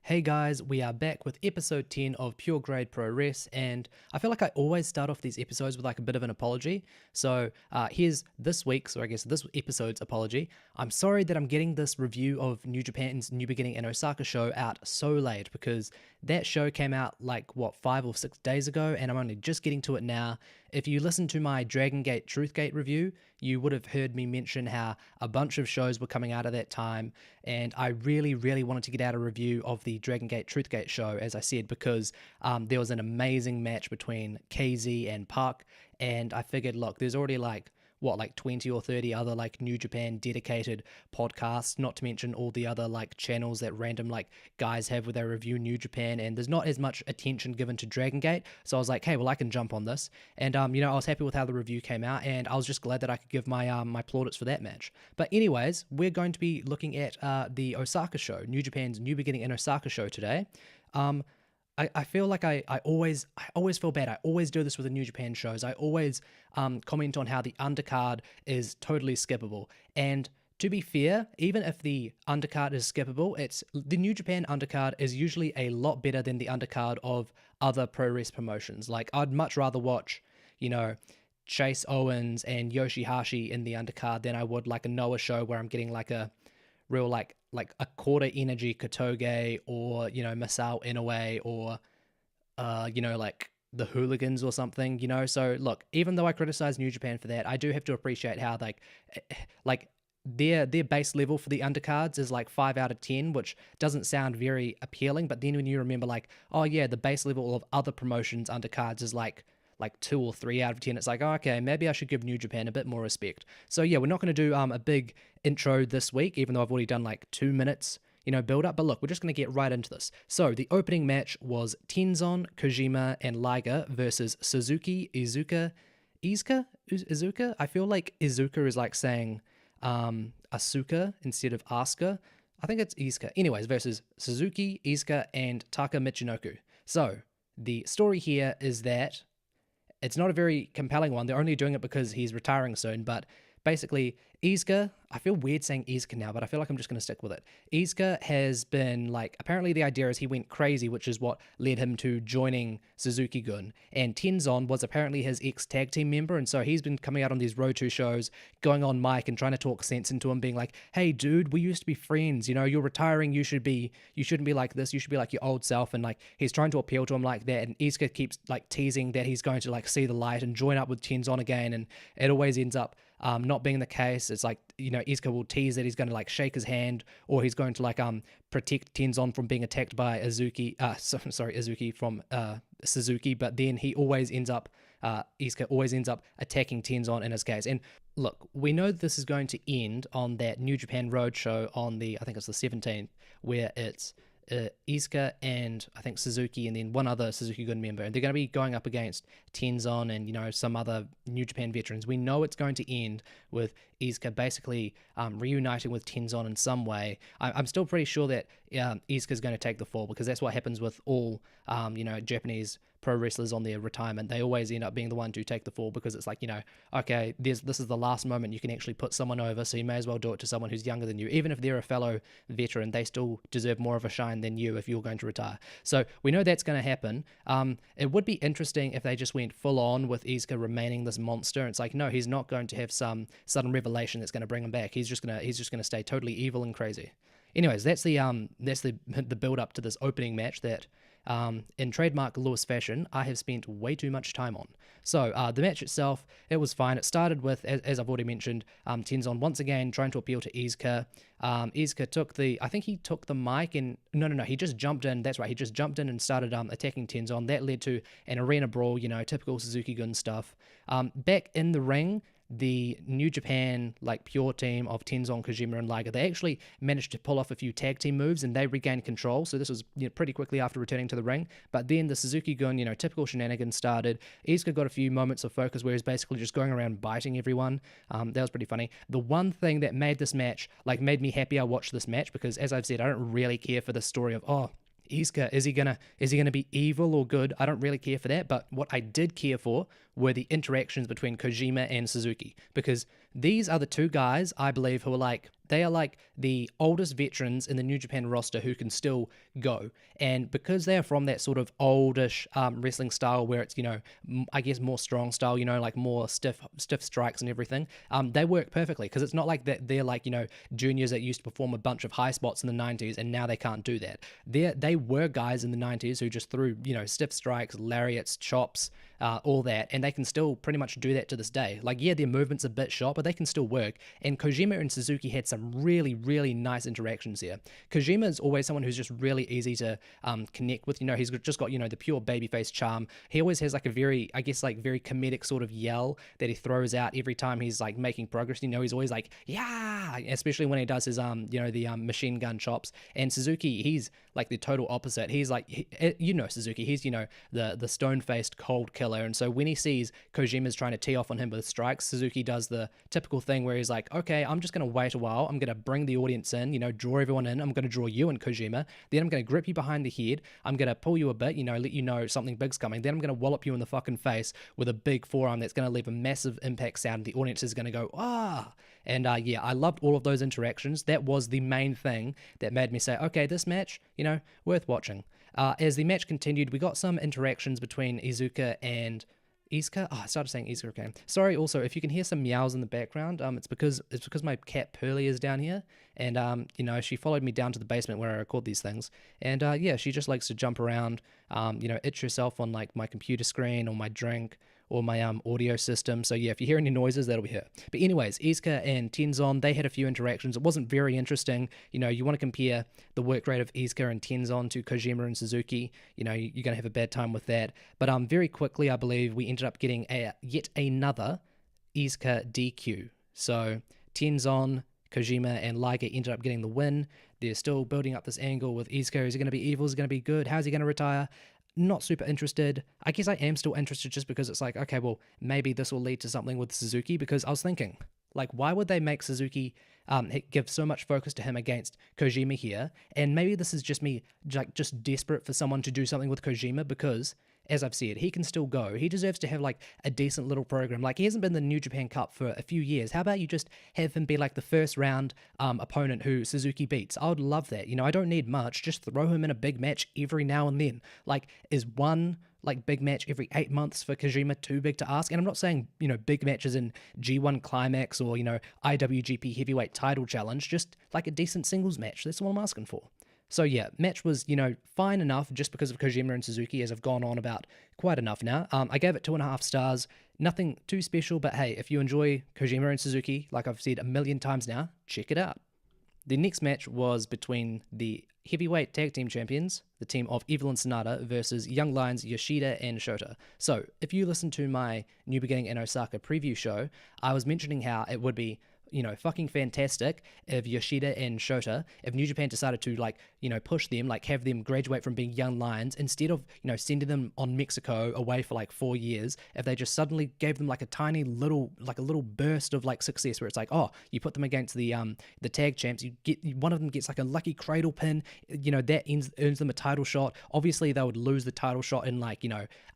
Hey guys, we are back with episode 10 of Pure Grade Puroresu, and I feel like I always start off these episodes with like a bit of an apology. So here's this week's, or I guess this episode's apology. I'm sorry that I'm getting this review of New Japan's New Beginning in Osaka show out so late because that show came out like, 5 or 6 days ago, and I'm only just getting to it now. If you listen to my Dragon Gate Truth Gate review, you would have heard me mention how a bunch of shows were coming out at that time, and I really, really wanted to get out a review of the Dragon Gate Truth Gate show, as I said, because there was an amazing match between KZ and Park, and I figured, look, there's already like 20 or 30 other like New Japan dedicated podcasts, not to mention all the other like channels that random like guys have where they review New Japan, and there's not as much attention given to Dragon Gate. So I was like, hey, well, I can jump on this. And I was happy with how the review came out, and I was just glad that I could give my my plaudits for that match. But anyways, we're going to be looking at the Osaka show, New Japan's New Beginning in Osaka show today. I feel like I always feel bad. I always do this with the New Japan shows. I always comment on how the undercard is totally skippable. And to be fair, even if the undercard is skippable, it's the New Japan undercard is usually a lot better than the undercard of other pro wrestling promotions. Like, I'd much rather watch, Chase Owens and Yoshihashi in the undercard than I would like a Noah show where I'm getting like a real like a quarter energy Kotoge, or Masao Inoue, or like the Hooligans or something. So look, even though I criticize New Japan for that, I do have to appreciate how like their base level for the undercards is like 5 out of 10, which doesn't sound very appealing, but then when you remember like, oh yeah, the base level of other promotions undercards is like 2 or 3 out of 10, it's like, oh, okay, maybe I should give New Japan a bit more respect. So yeah, we're not going to do a big intro this week, even though I've already done like 2 minutes, build up. But look, we're just going to get right into this. So the opening match was Tenzon, Kojima, and Liger versus Suzuki, Iizuka. I feel like Iizuka is like saying Asuka instead of Asuka. I think it's Iizuka. Anyways, versus Suzuki, Iizuka, and Taka Michinoku. So the story here is that it's not a very compelling one. They're only doing it because he's retiring soon. But basically, Iizuka, I feel weird saying Iizuka now, but I feel like I'm just going to stick with it. Iizuka has been like, apparently the idea is he went crazy, which is what led him to joining Suzuki-gun. And Tenzon was apparently his ex-tag team member, and so he's been coming out on these Road 2 shows, going on mic and trying to talk sense into him, being like, hey dude, we used to be friends, you're retiring, you shouldn't be like this, you should be like your old self. And like, he's trying to appeal to him like that, and Iizuka keeps like teasing that he's going to like see the light and join up with Tenzon again, and it always ends up not being the case. It's like, Iizuka will tease that he's going to like shake his hand, or he's going to like protect Tenzon from being attacked by Izuki from Suzuki, but then he always ends up Iizuka always ends up attacking Tenzon in his case. And look, we know this is going to end on that New Japan Road show on I think it's the 17th, where it's Iizuka and I think Suzuki and then one other Suzuki-gun member, and they're going to be going up against Tenzon and some other New Japan veterans. We know it's going to end with Iizuka basically reuniting with Tenzon in some way. I'm still pretty sure that Iizuka is going to take the fall, because that's what happens with all Japanese pro wrestlers on their retirement. They always end up being the one to take the fall, because it's like, okay, this is the last moment you can actually put someone over, so you may as well do it to someone who's younger than you. Even if they're a fellow veteran, they still deserve more of a shine than you if you're going to retire. So we know that's going to happen. It would be interesting if they just went full on with Iizuka remaining this monster. It's like, no, he's not going to have some sudden revelation that's going to bring him back. He's just gonna stay totally evil and crazy. Anyways, that's the build up to this opening match that, in trademark Lewis fashion, I have spent way too much time on. So the match itself, it was fine. It started with, as I've already mentioned, Tenzon once again trying to appeal to Iizuka. Iizuka I think he took the mic and, no, he just jumped in. That's right, he just jumped in and started attacking Tenzon. That led to an arena brawl, typical Suzuki-gun stuff. Back in the ring, the New Japan like pure team of Tenzon, Kojima, and Liger, they actually managed to pull off a few tag team moves, and they regained control. So this was pretty quickly after returning to the ring. But then the Suzuki-gun, typical shenanigans started. Iizuka got a few moments of focus where he's basically just going around biting everyone. That was pretty funny. The one thing that made this match, like, made me happy I watched this match, because as I've said, I don't really care for the story of, Iizuka, is he gonna be evil or good? I don't really care for that, but what I did care for were the interactions between Kojima and Suzuki, because these are the two guys I believe who are like, they are like the oldest veterans in the New Japan roster who can still go. And because they are from that sort of oldish wrestling style where it's, I guess more strong style, like more stiff strikes and everything, they work perfectly because it's not like that they're like, juniors that used to perform a bunch of high spots in the 90s and now they can't do that. They were guys in the 90s who just threw, stiff strikes, lariats, chops, all that, and they can still pretty much do that to this day. Like, yeah, their movement's a bit short, but they can still work. And Kojima and Suzuki had some really, really nice interactions there. Kojima is always someone who's just really easy to connect with. He's just got, the pure babyface charm. He always has like a very, I guess, like very comedic sort of yell that he throws out every time he's like making progress. He's always like, yeah, especially when he does his, the machine gun chops. And Suzuki, he's like the total opposite. He's like, Suzuki, he's, the stone-faced cold killer. And so when he sees Kojima's trying to tee off on him with strikes, Suzuki does the typical thing where he's like, okay, I'm just going to wait a while. I'm going to bring the audience in, draw everyone in. I'm going to draw you in, Kojima. Then I'm going to grip you behind the head. I'm going to pull you a bit, let you know something big's coming. Then I'm going to wallop you in the fucking face with a big forearm that's going to leave a massive impact sound. The audience is going to go, ah. And yeah, I loved all of those interactions. That was the main thing that made me say, okay, this match, worth watching. As the match continued, we got some interactions between Iizuka and Iizuka. Oh, I started saying Iizuka again. Sorry, also, if you can hear some meows in the background, it's because my cat Pearly is down here, and she followed me down to the basement where I record these things, and yeah, she just likes to jump around, itch herself on like my computer screen or my drink or my audio system. So yeah, if you hear any noises, that'll be her. But anyways, Iizuka and Tenzon, they had a few interactions. It wasn't very interesting. You want to compare the work rate of Iizuka and Tenzon to Kojima and Suzuki. You're going to have a bad time with that. But very quickly, I believe we ended up getting yet another Iizuka DQ. So Tenzon, Kojima, and Liger ended up getting the win. They're still building up this angle with Iizuka. Is he going to be evil? Is he going to be good? How's he going to retire? Not super interested. I guess I am still interested just because it's like, okay, well, maybe this will lead to something with Suzuki, because I was thinking, like, why would they make Suzuki give so much focus to him against Kojima here? And maybe this is just me like just desperate for someone to do something with Kojima, because as I've said, he can still go. He deserves to have like a decent little program. Like, he hasn't been in the New Japan Cup for a few years. How about you just have him be like the first round opponent who Suzuki beats? I would love that. I don't need much. Just throw him in a big match every now and then. Like, is one like big match every 8 months for Kojima too big to ask? And I'm not saying, big matches in G1 Climax or, IWGP Heavyweight Title Challenge. Just like a decent singles match. That's all I'm asking for. So yeah, match was, fine enough just because of Kojima and Suzuki, as I've gone on about quite enough now. I gave it 2.5 stars. Nothing too special, but hey, if you enjoy Kojima and Suzuki, like I've said a million times now, check it out. The next match was between the heavyweight tag team champions, the team of Evil and Sonata, versus Young Lions Yoshida and Shota. So if you listen to my New Beginning in Osaka preview show, I was mentioning how it would be fucking fantastic if Yoshida and Shota, if New Japan decided to push them, have them graduate from being young lions, instead of, sending them on Mexico away for 4 years, if they just suddenly gave them a tiny little, a little burst of success where it's oh, you put them against the tag champs, you get, one of them gets a lucky cradle pin, that earns them a title shot. Obviously they would lose the title shot in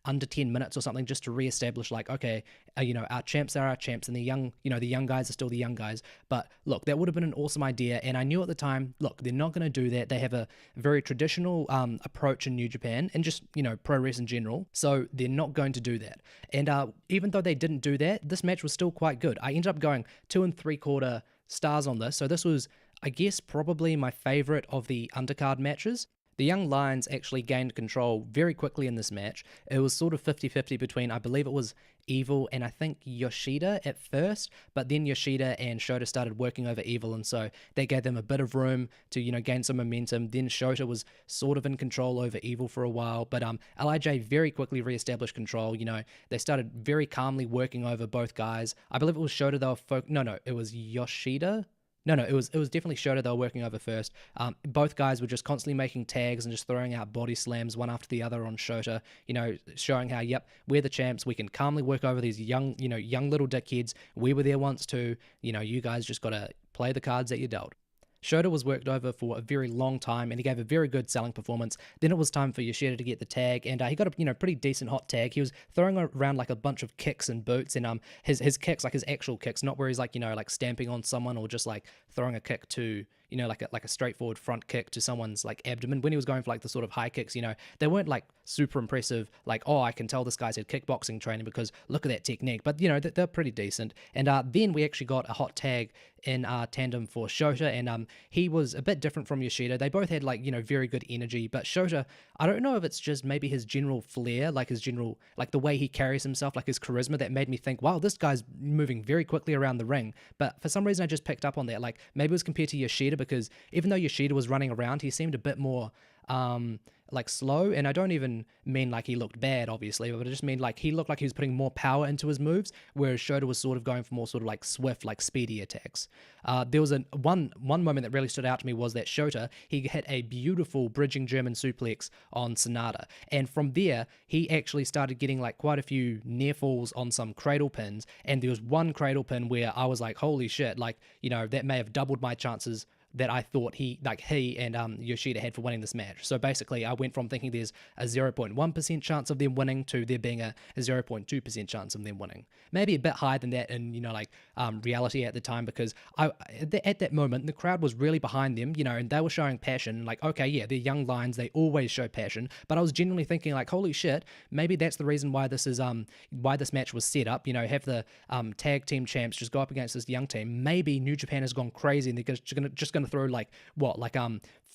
under 10 minutes or something, just to reestablish okay, our champs are our champs, and the young guys are still the young guys. But look, that would have been an awesome idea, and I knew at the time, look, they're not going to do that. They have a very traditional approach in New Japan, and just pro wrestling in general, so they're not going to do that. And even though they didn't do that, this match was still quite good. I ended up going 2 3/4 stars on this, so this was, I guess, probably my favorite of the undercard matches. The Young Lions actually gained control very quickly in this match. It was sort of 50-50 between, I believe it was Evil and I think Yoshida at first, but then Yoshida and Shota started working over Evil, and so they gave them a bit of room to, gain some momentum. Then Shota was sort of in control over Evil for a while, but LIJ very quickly reestablished control. They started very calmly working over both guys. I believe it was Shota it was Yoshida. No, it was definitely Shota they were working over first. Both guys were just constantly making tags and just throwing out body slams one after the other on Shota, showing how, yep, we're the champs. We can calmly work over these young little dickheads. We were there once too. You guys just got to play the cards that you're dealt. Shota was worked over for a very long time, and he gave a very good selling performance. Then it was time for Yoshida to get the tag, and he got a pretty decent hot tag. He was throwing around like a bunch of kicks and boots, and his kicks, like his actual kicks, not where he's like like stamping on someone or just like throwing a kick to like a straightforward front kick to someone's like abdomen. When he was going for like the sort of high kicks, they weren't like super impressive. Like, oh, I can tell this guy's had kickboxing training because look at that technique. But they're pretty decent. And then we actually got a hot tag in tandem for Shota, and he was a bit different from Yoshida. They both had like very good energy, but Shota, I don't know if it's just maybe his general flair, like his general like the way he carries himself, like his charisma, that made me think, wow, this guy's moving very quickly around the ring. But for some reason I just picked up on that. Like maybe it was compared to Yoshida, because even though Yoshida was running around, he seemed a bit more like slow. And I don't even mean like he looked bad, obviously, but I just mean like he looked like he was putting more power into his moves, whereas Shota was sort of going for more sort of like swift, like speedy attacks. There was one moment that really stood out to me was that Shota, he hit a beautiful bridging German suplex on Sonata, and from there he actually started getting like quite a few near falls on some cradle pins, and there was one cradle pin where I was like, holy shit, like that may have doubled my chances that I thought he and Yoshida had for winning this match. So basically, I went from thinking there's a 0.1% chance of them winning to there being a 0.2% chance of them winning. Maybe a bit higher than that in reality at the time, because at that moment the crowd was really behind them, and they were showing passion. Like, okay, yeah, they're young lions, they always show passion, but I was genuinely thinking like, holy shit, maybe that's the reason why this is why this match was set up. Have the tag team champs just go up against this young team. Maybe New Japan has gone crazy and they're just gonna throw like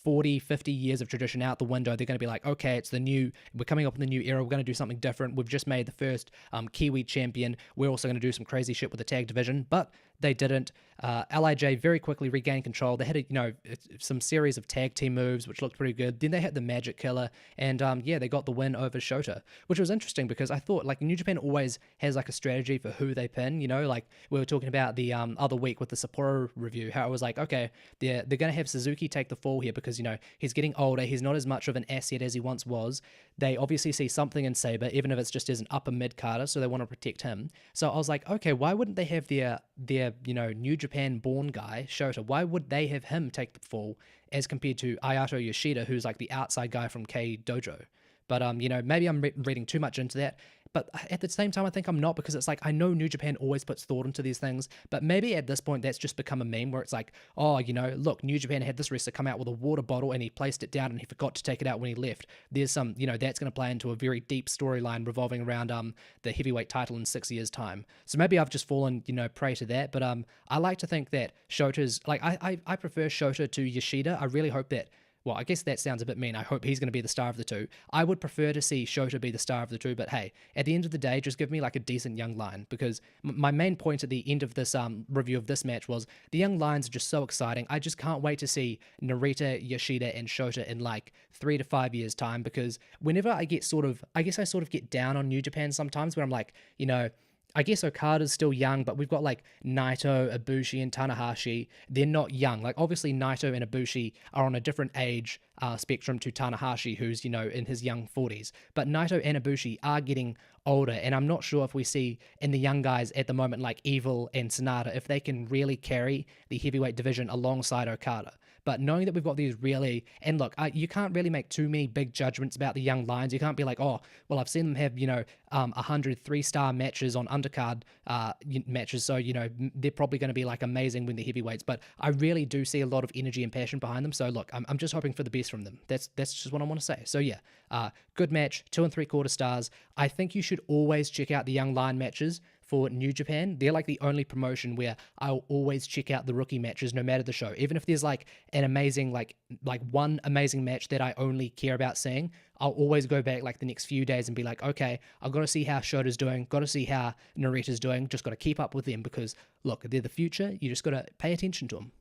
40, 50 years of tradition out the window. They're going to be like, okay, we're coming up in the new era, we're going to do something different. We've just made the first Kiwi champion, we're also going to do some crazy shit with the tag division. But they didn't. LIJ very quickly regained control. They had some series of tag team moves which looked pretty good. Then they hit the Magic Killer, and they got the win over Shota, which was interesting because I thought like New Japan always has like a strategy for who they pin. Like we were talking about the other week with the Sapporo review, how it was like, okay, they're going to have Suzuki take the fall here because he's getting older, he's not as much of an asset as he once was. They obviously see something in Sabre, even if it's just as an upper mid-carder, so they want to protect him. So I was like, okay, why wouldn't they have their New Japan born guy, Shota? Why would they have him take the fall as compared to Ayato Yoshida, who's like the outside guy from K Dojo? But maybe I'm reading too much into that. But at the same time, I think I'm not, because it's like, I know New Japan always puts thought into these things, but maybe at this point that's just become a meme where it's like, oh, look, New Japan had this wrestler come out with a water bottle and he placed it down and he forgot to take it out when he left. There's some, that's going to play into a very deep storyline revolving around the heavyweight title in 6 years' time. So maybe I've just fallen, prey to that. But I like to think that Shota's, like, I prefer Shota to Yoshida. I really hope that, well, I guess that sounds a bit mean. I hope he's going to be the star of the two. I would prefer to see Shota be the star of the two, but hey, at the end of the day, just give me like a decent young lion, because my main point at the end of this review of this match was the young lions are just so exciting. I just can't wait to see Narita, Yoshida, and Shota in like 3 to 5 years' time, because whenever I get I get down on New Japan sometimes when I'm like, I guess Okada's still young, but we've got like Naito, Ibushi, and Tanahashi. They're not young. Like obviously Naito and Ibushi are on a different age spectrum to Tanahashi, who's, in his young 40s. But Naito and Ibushi are getting older, and I'm not sure if we see in the young guys at the moment, like Evil and Sonata, if they can really carry the heavyweight division alongside Okada. But knowing that we've got these really, and look, you can't really make too many big judgments about the young lions. You can't be like, oh, well, I've seen them have, 100 3-star matches on undercard matches, so, they're probably going to be like amazing when they're heavyweights. But I really do see a lot of energy and passion behind them. So look, I'm just hoping for the best from them. That's just what I want to say. So yeah, good match, 2 3/4 stars. I think you should always check out the young lion matches for New Japan. They're like the only promotion where I'll always check out the rookie matches no matter the show. Even if there's like an amazing, like one amazing match that I only care about seeing, I'll always go back like the next few days and be like, okay, I've got to see how Shota's doing, got to see how Narita's doing, just got to keep up with them, because look, they're the future. You just got to pay attention to them.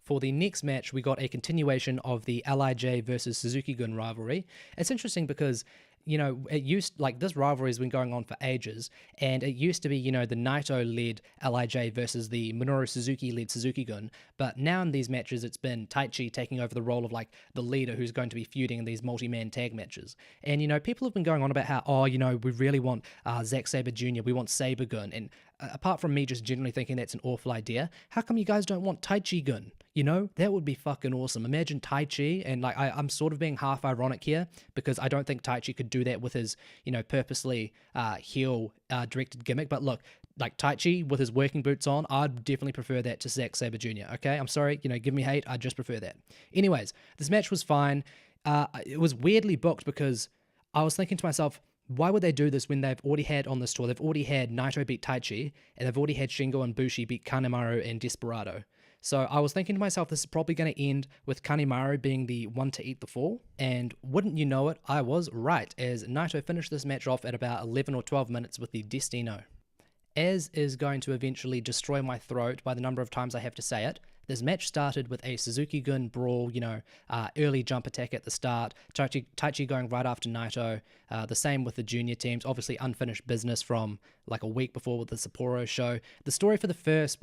For the next match, we got a continuation of the LIJ versus Suzuki-gun rivalry. It's interesting because this rivalry has been going on for ages, and it used to be, the Naito-led LIJ versus the Minoru Suzuki-led Suzuki-gun, but now in these matches, it's been Taichi taking over the role of, like, the leader who's going to be feuding in these multi-man tag matches. And, people have been going on about how, we really want Zack Sabre Jr., we want Sabre-gun, and apart from me just generally thinking that's an awful idea, how come you guys don't want Taichi-gun? You know, that would be fucking awesome. Imagine Taichi, and like I'm sort of being half ironic here because I don't think Taichi could do that with his, purposely heel directed gimmick. But look, like Taichi with his working boots on, I'd definitely prefer that to Zack Sabre Jr. Okay, I'm sorry, give me hate, I just prefer that. Anyways, this match was fine. It was weirdly booked because I was thinking to myself, why would they do this when they've already had on this tour? They've already had Naito beat Taichi, and they've already had Shingo and Bushi beat Kanemaru and Desperado. So I was thinking to myself, this is probably going to end with Kanemaru being the one to eat the fall. And wouldn't you know it, I was right, as Naito finished this match off at about 11 or 12 minutes with the Destino. As is going to eventually destroy my throat by the number of times I have to say it, this match started with a Suzuki-gun brawl, early jump attack at the start, Taichi going right after Naito, the same with the junior teams, obviously unfinished business from like a week before with the Sapporo show. The story for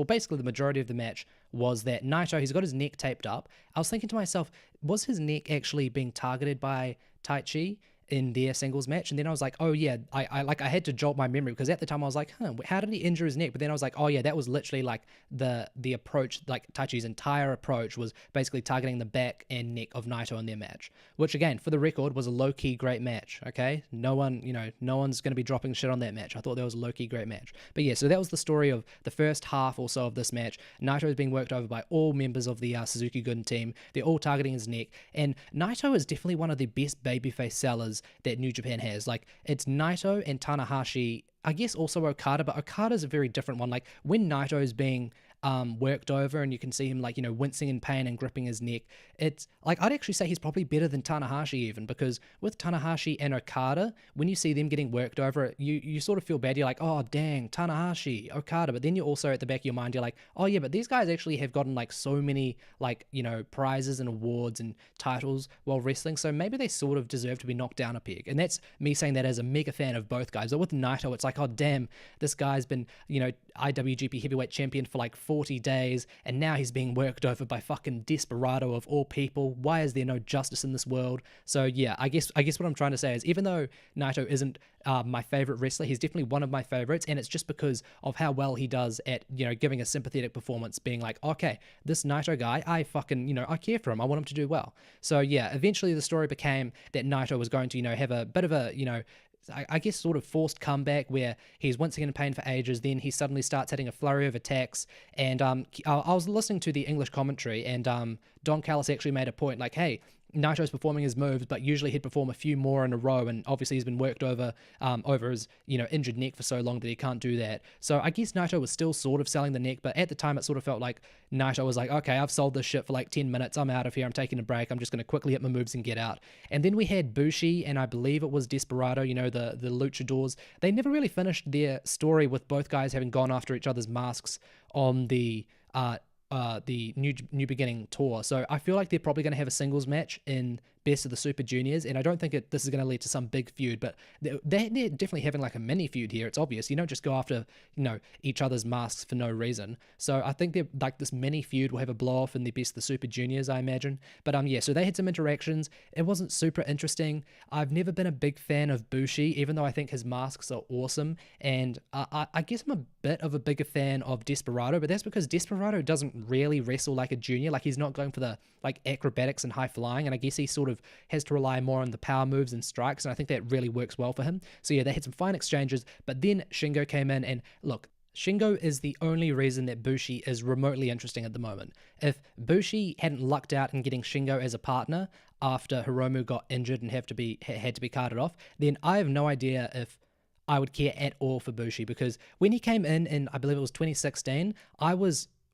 basically the majority of the match was that Naito, he's got his neck taped up. I was thinking to myself, was his neck actually being targeted by Taichi in their singles match? And then I was like, oh yeah, I had to jolt my memory because at the time I was like, how did he injure his neck? But then I was like, oh yeah, that was literally like the approach, like Taichi's entire approach was basically targeting the back and neck of Naito in their match, which again, for the record, was a low-key great match. Okay, no one's going to be dropping shit on that match. I thought that was a low-key great match. But yeah, so that was the story of the first half or so of this match. Naito is being worked over by all members of the Suzuki-gun team. They're all targeting his neck, and Naito is definitely one of the best babyface sellers that New Japan has. Like, it's Naito and Tanahashi, I guess also Okada, but Okada's a very different one. Like, when Naito is being worked over and you can see him like, wincing in pain and gripping his neck, it's like, I'd actually say he's probably better than Tanahashi even, because with Tanahashi and Okada, when you see them getting worked over, you sort of feel bad. You're like, oh dang, Tanahashi, Okada, but then you're also at the back of your mind, you're like, oh yeah, but these guys actually have gotten like so many like, prizes and awards and titles while wrestling, so maybe they sort of deserve to be knocked down a peg. And that's me saying that as a mega fan of both guys. But with Naito, it's like, oh damn, this guy's been, IWGP heavyweight champion for like 40 days, and now he's being worked over by fucking Desperado of all people. Why is there no justice in this world? So yeah, I guess what I'm trying to say is, even though Naito isn't my favorite wrestler, he's definitely one of my favorites, and it's just because of how well he does at giving a sympathetic performance, being like, okay, this Naito guy, I fucking I care for him, I want him to do well. So yeah, eventually the story became that Naito was going to have a bit of a I guess sort of forced comeback where he's once again in pain for ages. Then he suddenly starts hitting a flurry of attacks, and I was listening to the English commentary, and Don Callis actually made a point like, hey, Naito's performing his moves, but usually he'd perform a few more in a row, and obviously he's been worked over his injured neck for so long that he can't do that. So I guess Naito was still sort of selling the neck, but at the time it sort of felt like Naito was like, okay, I've sold this shit for like 10 minutes, I'm out of here, I'm taking a break, I'm just going to quickly hit my moves and get out. And then we had Bushi, and I believe it was Desperado, the luchadors. They never really finished their story with both guys having gone after each other's masks on the New Beginning tour. So I feel like they're probably going to have a singles match in Best of the Super Juniors, and I don't think this is going to lead to some big feud, but they're definitely having like a mini feud here. It's obvious. You don't just go after each other's masks for no reason. So I think they're like, this mini feud will have a blow off in the Best of the Super Juniors, I imagine. But yeah, so they had some interactions. It wasn't super interesting. I've never been a big fan of Bushi, even though I think his masks are awesome, and I guess I'm a bit of a bigger fan of Desperado, but that's because Desperado doesn't really wrestle like a junior. Like, he's not going for the like acrobatics and high flying, and I guess he sort of has to rely more on the power moves and strikes, and I think that really works well for him. So yeah, they had some fine exchanges, but then Shingo came in, and look, Shingo is the only reason that Bushi is remotely interesting at the moment. If Bushi hadn't lucked out in getting Shingo as a partner after Hiromu got injured and had to be carted off, then I have no idea if I would care at all for Bushi, because when he came in I believe it was 2016,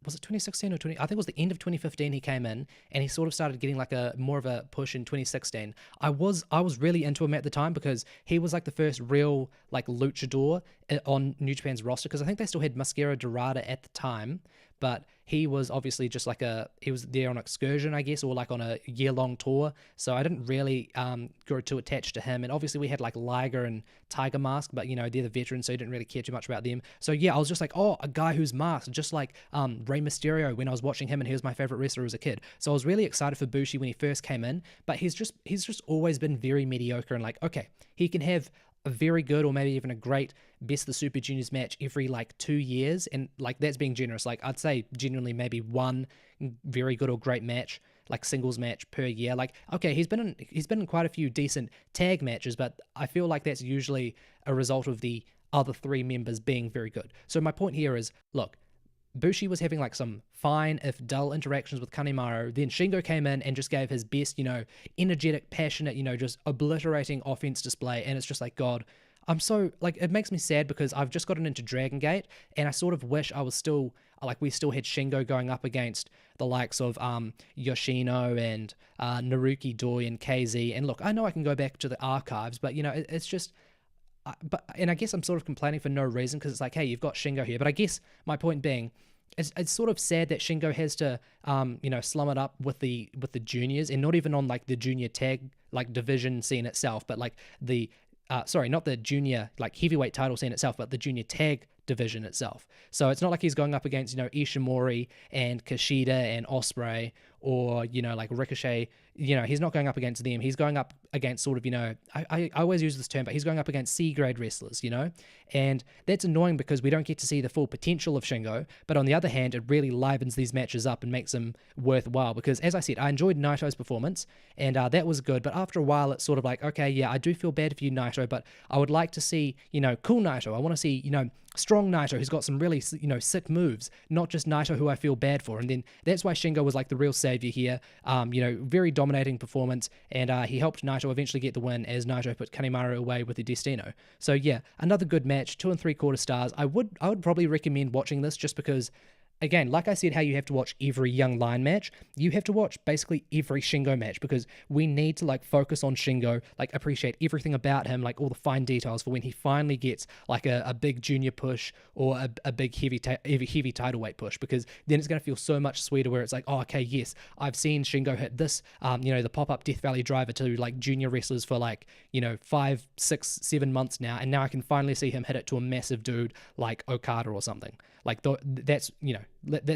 was it 2016 or I think it was the end of 2015 he came in, and he sort of started getting like a more of a push in 2016. I was really into him at the time because he was like the first real like luchador on New Japan's roster, because I think they still had Mascara Dorada at the time, but he was obviously just like he was there on excursion, I guess, or like on a year-long tour, so I didn't really grow too attached to him. And obviously we had like Liger and Tiger Mask, but they're the veterans, so you didn't really care too much about them. So yeah, I was just like, oh, a guy who's masked, just like Rey Mysterio when I was watching him, and he was my favorite wrestler as a kid. So I was really excited for Bushi when he first came in, but he's just always been very mediocre, and like, okay, he can have a very good or maybe even a great Best of the Super Juniors match every like 2 years, and like that's being generous. Like I'd say genuinely maybe one very good or great match, like singles match per year. Like okay, he's been in quite a few decent tag matches, but I feel like that's usually a result of the other three members being very good. So my point here is, look, Bushi was having like some fine if dull interactions with Kanemaru. Then Shingo came in and just gave his best, energetic, passionate, just obliterating offense display. And it's just like, God, I'm so like, it makes me sad because I've just gotten into Dragon Gate and I sort of wish I was still like, we still had Shingo going up against the likes of Yoshino and Naruki Doi and KZ. And look, I know I can go back to the archives, but it's just. And I guess I'm sort of complaining for no reason because it's like, hey, you've got Shingo here. But I guess my point being, it's sort of sad that Shingo has to, slum it up with the juniors and not even on like the junior tag like division scene itself, but like the, not the junior like heavyweight title scene itself, but the junior tag division itself. So it's not like he's going up against, Ishimori and Kushida and Ospreay or, like Ricochet. He's not going up against them. He's going up against sort of, I always use this term, but he's going up against C-grade wrestlers, and that's annoying because we don't get to see the full potential of Shingo. But on the other hand, it really livens these matches up and makes them worthwhile because, as I said, I enjoyed Naito's performance and that was good. But after a while, it's sort of like, okay, yeah, I do feel bad for you, Naito, but I would like to see, cool Naito. I want to see, strong Naito who's got some really, sick moves, not just Naito who I feel bad for. And then that's why Shingo was like the real savior here. Very dominating performance, and he helped Naito eventually get the win as Naito put Kanemaru away with the Destino. So yeah, another good match, 2 3/4 stars. I would probably recommend watching this just because, again, like I said, how you have to watch every Young Lion match, you have to watch basically every Shingo match because we need to like focus on Shingo, like appreciate everything about him, like all the fine details for when he finally gets like a big junior push or a big heavy title weight push, because then it's going to feel so much sweeter where it's like, oh, okay, yes, I've seen Shingo hit this, the pop-up Death Valley driver to like junior wrestlers for like, 5, 6, 7 months now, and now I can finally see him hit it to a massive dude like Okada or something. Like that's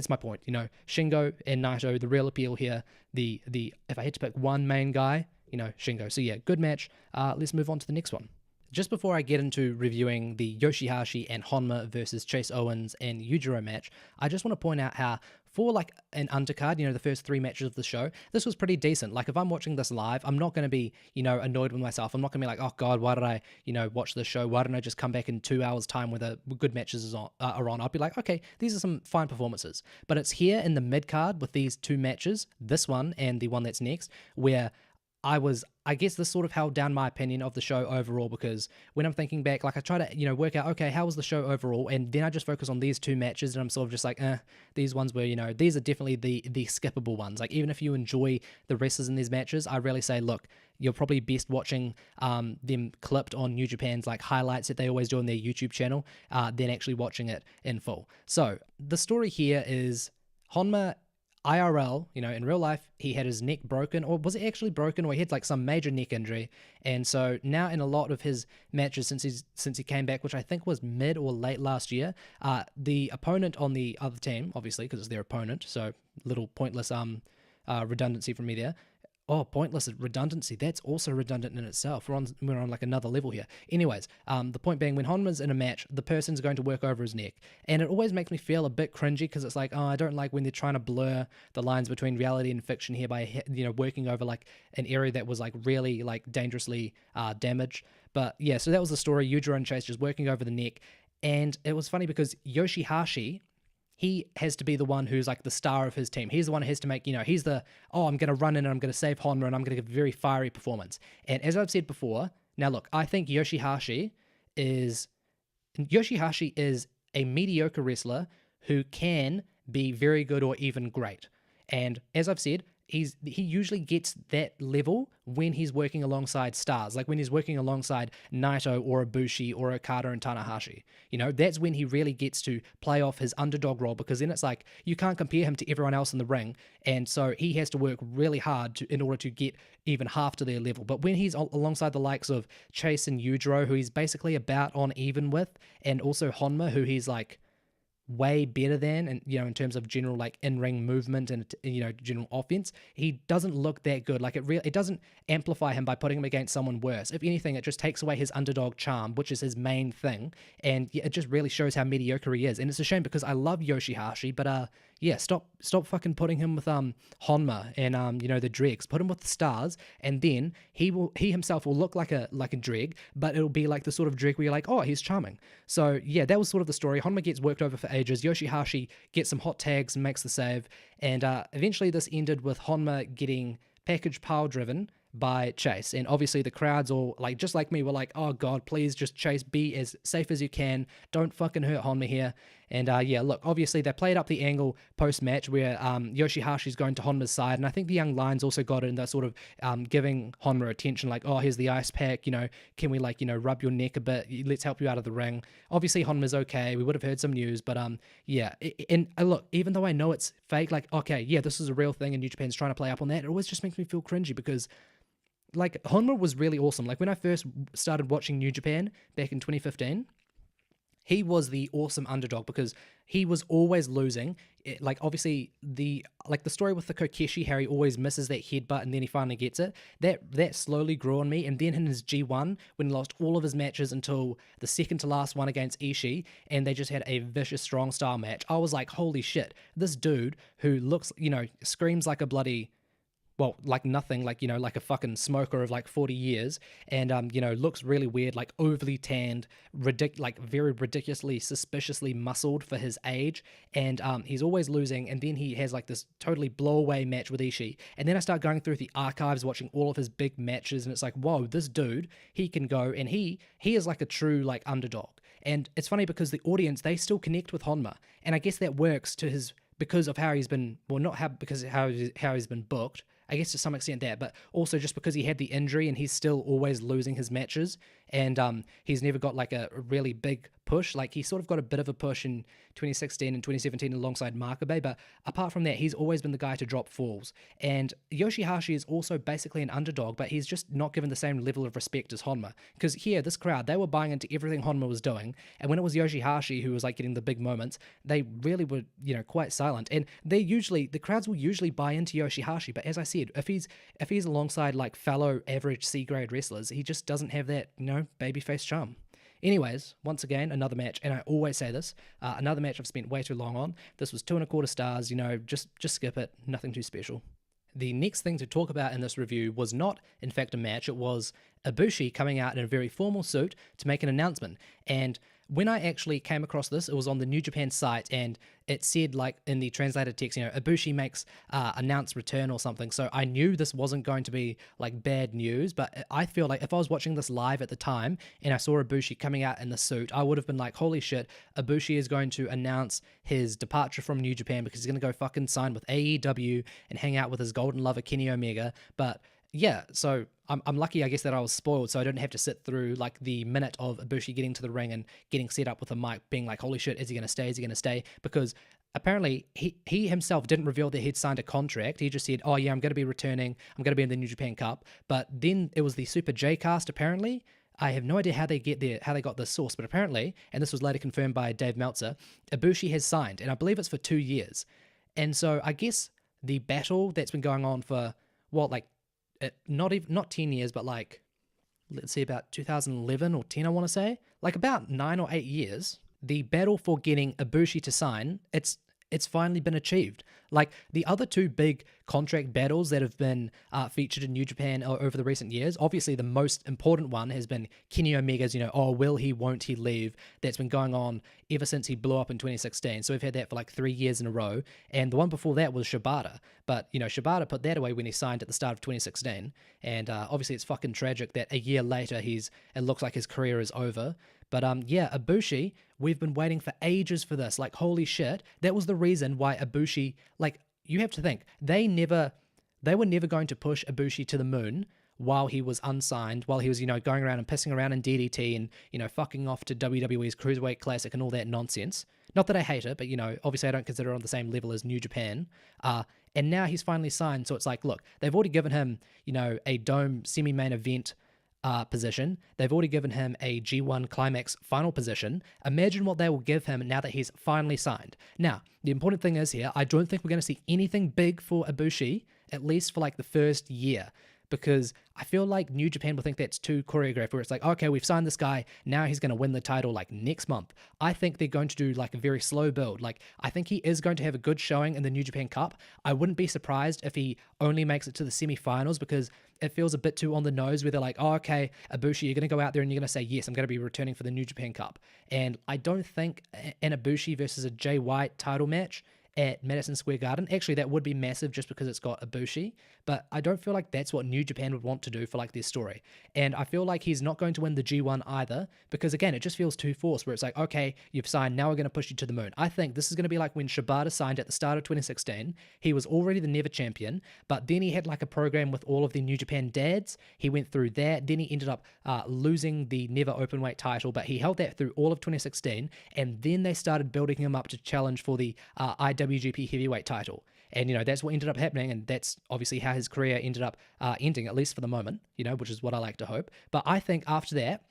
my point. Shingo and Naito, the real appeal here. The if I had to pick one main guy, Shingo. So yeah, good match. Let's move on to the next one. Just before I get into reviewing the Yoshihashi and Honma versus Chase Owens and Yujiro match, I just want to point out how for like an undercard, the first 3 matches of the show, this was pretty decent. Like if I'm watching this live, I'm not going to be, annoyed with myself. I'm not going to be like, oh God, why did I, watch this show? Why didn't I just come back in 2 hours time where the good matches are on? I'll be like, okay, these are some fine performances. But it's here in the mid card with these 2 matches, this one and the one that's next, where I guess this sort of held down my opinion of the show overall, because when I'm thinking back, like I try to, work out, okay, how was the show overall? And then I just focus on these 2 matches and I'm sort of just like, these ones were, these are definitely the skippable ones. Like even if you enjoy the wrestlers in these matches, I really say, look, you're probably best watching them clipped on New Japan's like highlights that they always do on their YouTube channel than actually watching it in full. So the story here is Honma IRL, in real life, he had his neck broken, or was it actually broken, or he had like some major neck injury, and so now in a lot of his matches since he came back, which I think was mid or late last year, the opponent on the other team, obviously because it's their opponent, so little pointless redundancy from me there. Oh, pointless redundancy. That's also redundant in itself. We're on like another level here. Anyways, the point being, when Honma's in a match, the person's going to work over his neck. And it always makes me feel a bit cringy because it's like, oh, I don't like when they're trying to blur the lines between reality and fiction here by, working over like an area that was like really like dangerously damaged. But yeah, so that was the story. Yujiro and Chase just working over the neck. And it was funny because Yoshihashi, he has to be the one who's like the star of his team. He's the one who has to make, he's the, I'm going to run in and I'm going to save Honma and I'm going to give a very fiery performance. And as I've said before, now look, I think Yoshihashi is a mediocre wrestler who can be very good or even great. And as I've said, he usually gets that level when he's working alongside stars, like when he's working alongside Naito or Bushi or Okada and Tanahashi. That's when he really gets to play off his underdog role, because then it's like you can't compare him to everyone else in the ring, and so he has to work really hard in order to get even half to their level. But when he's alongside the likes of Chase and Yujiro, who he's basically about on even with, and also Honma, who he's like way better than, and in terms of general like in-ring movement and general offense. He doesn't look that good. Like it doesn't amplify him by putting him against someone worse. If anything, it just takes away his underdog charm, which is his main thing, and it just really shows how mediocre he is. And it's a shame because I love Yoshihashi, but yeah, stop fucking putting him with Honma and the dregs. Put him with the stars, and then he himself will look like a dreg, but it'll be like the sort of dreg where you're like, oh, he's charming. So yeah, that was sort of the story. Honma gets worked over for ages. Yoshihashi gets some hot tags and makes the save, and eventually this ended with Honma getting package pile driven by Chase. And obviously the crowds all, like, just like me, were like, oh god, please just Chase, be as safe as you can, don't fucking hurt Honma here. And yeah, look, obviously they played up the angle post-match where Yoshihashi's going to Honma's side, and I think the young lions also got it, and they're sort of giving Honma attention, like, oh, here's the ice pack, can we rub your neck a bit, let's help you out of the ring. Obviously Honma's okay, we would have heard some news, but yeah, and look, even though I know it's fake, like, okay, yeah, this is a real thing and New Japan's trying to play up on that, it always just makes me feel cringy because like Honma was really awesome. Like when I first started watching New Japan back in 2015, he was the awesome underdog because he was always losing. Like obviously the story with the Kokeshi, how he always misses that headbutt and then he finally gets it. That slowly grew on me. And then in his G1, when he lost all of his matches until the second to last one against Ishii, and they just had a vicious strong style match, I was like, holy shit, this dude who looks, screams like a bloody, well, like nothing, like a fucking smoker of like 40 years, and looks really weird, like overly tanned, very ridiculously, suspiciously muscled for his age, and he's always losing, and then he has like this totally blow away match with Ishii, and then I start going through the archives, watching all of his big matches, and it's like, whoa, this dude, he can go, and he is like a true like underdog. And it's funny because the audience, they still connect with Honma, and I guess that works to his, because of how he's been, well, not how, because of how he's been booked, I guess to some extent that, but also just because he had the injury and he's still always losing his matches, and he's never got like a really big push. Like he sort of got a bit of a push in 2016 and 2017 alongside Makabe, but apart from that, he's always been the guy to drop falls. And Yoshihashi is also basically an underdog, but he's just not given the same level of respect as Honma. Because here, this crowd, they were buying into everything Honma was doing, and when it was Yoshihashi who was like getting the big moments, they really were, quite silent. And the crowds will usually buy into Yoshihashi, but as I said, if he's alongside like fellow average C-grade wrestlers, he just doesn't have that, babyface charm. Anyways, once again, another match, and I always say this, another match I've spent way too long on. This was 2.25 stars, just skip it, nothing too special. The next thing to talk about in this review was not, in fact, a match. It was IBUSHI coming out in a very formal suit to make an announcement. And when I actually came across this, it was on the New Japan site, and it said, like, in the translated text, IBUSHI makes announce return or something. So I knew this wasn't going to be, like, bad news, but I feel like if I was watching this live at the time and I saw IBUSHI coming out in the suit, I would have been like, holy shit, IBUSHI is going to announce his departure from New Japan because he's going to go fucking sign with AEW and hang out with his golden lover, Kenny Omega. But yeah, so I'm lucky, I guess, that I was spoiled, so I didn't have to sit through like the minute of IBUSHI getting to the ring and getting set up with a mic, being like, holy shit, is he going to stay? Is he going to stay? Because apparently he himself didn't reveal that he'd signed a contract. He just said, oh yeah, I'm going to be returning. I'm going to be in the New Japan Cup. But then it was the Super J cast, apparently. I have no idea how they got this source, but apparently, and this was later confirmed by Dave Meltzer, IBUSHI has signed, and I believe it's for 2 years. And so I guess the battle that's been going on for, what, like, not 10 years, but like, let's see, about 2011 or 10, I want to say, like about 9 or 8 years, the battle for getting IBUSHI to sign, it's finally been achieved. Like the other two big contract battles that have been featured in New Japan over the recent years, obviously the most important one has been Kenny Omega's, oh, will he, won't he leave? That's been going on ever since he blew up in 2016. So we've had that for like 3 years in a row. And the one before that was Shibata. But, Shibata put that away when he signed at the start of 2016. And obviously it's fucking tragic that a year later it looks like his career is over. But yeah, IBUSHI, we've been waiting for ages for this. Like, holy shit, that was the reason why IBUSHI, like, you have to think, they were never going to push IBUSHI to the moon while he was unsigned, while he was, going around and pissing around in DDT and, fucking off to WWE's Cruiserweight Classic and all that nonsense. Not that I hate it, but, obviously I don't consider it on the same level as New Japan. And now he's finally signed, so it's like, look, they've already given him, a Dome semi-main event position. They've already given him a G1 Climax final position. Imagine what they will give him now that he's finally signed. Now, the important thing is here, I don't think we're going to see anything big for Ibushi, at least for like the first year, because I feel like New Japan will think that's too choreographed, where it's like, okay, we've signed this guy, now he's going to win the title like next month. I think they're going to do like a very slow build. Like, I think he is going to have a good showing in the New Japan Cup. I wouldn't be surprised if he only makes it to the semifinals, because it feels a bit too on the nose where they're like, oh, okay, Ibushi, you're going to go out there and you're going to say, yes, I'm going to be returning for the New Japan Cup. And I don't think an Ibushi versus a Jay White title match at Madison Square Garden. Actually, that would be massive just because it's got Ibushi, but I don't feel like that's what New Japan would want to do for like their story. And I feel like he's not going to win the G1 either, because again, it just feels too forced, where it's like, okay, you've signed, now we're going to push you to the moon. I think this is going to be like when Shibata signed at the start of 2016. He was already the Never champion, but then he had like a program with all of the New Japan dads. He went through that, then he ended up losing the Never Openweight title, but he held that through all of 2016, and then they started building him up to challenge for the IWGP Heavyweight title. And, you know, that's what ended up happening, and that's obviously how his career ended up ending, at least for the moment, you know, which is what I like to hope. But I think after that,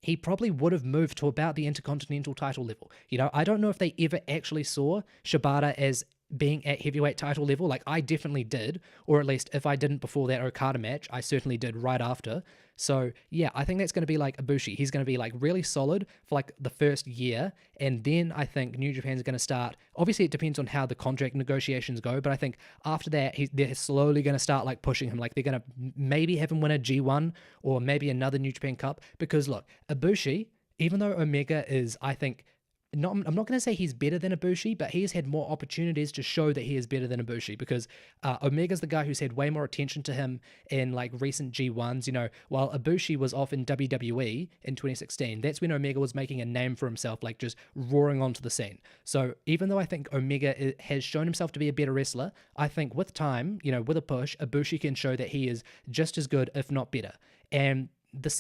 he probably would have moved to about the Intercontinental title level. You know, I don't know if they ever actually saw Shibata as being at heavyweight title level. Like, I definitely did, or at least if I didn't before that Okada match, I certainly did right after. So yeah, I think that's going to be like Ibushi. He's going to be like really solid for like the first year, and then I think New Japan's going to start. Obviously, it depends on how the contract negotiations go, but I think after that, they're slowly going to start like pushing him. Like, they're going to maybe have him win a G1 or maybe another New Japan Cup, because look, Ibushi, even though Omega is, I think, I'm not going to say he's better than Ibushi, but he has had more opportunities to show that he is better than Ibushi, because Omega's the guy who's had way more attention to him in like recent G1s. You know, while Ibushi was off in WWE in 2016, that's when Omega was making a name for himself, like just roaring onto the scene. So even though I think Omega has shown himself to be a better wrestler, I think with time, you know, with a push, Ibushi can show that he is just as good, if not better. And the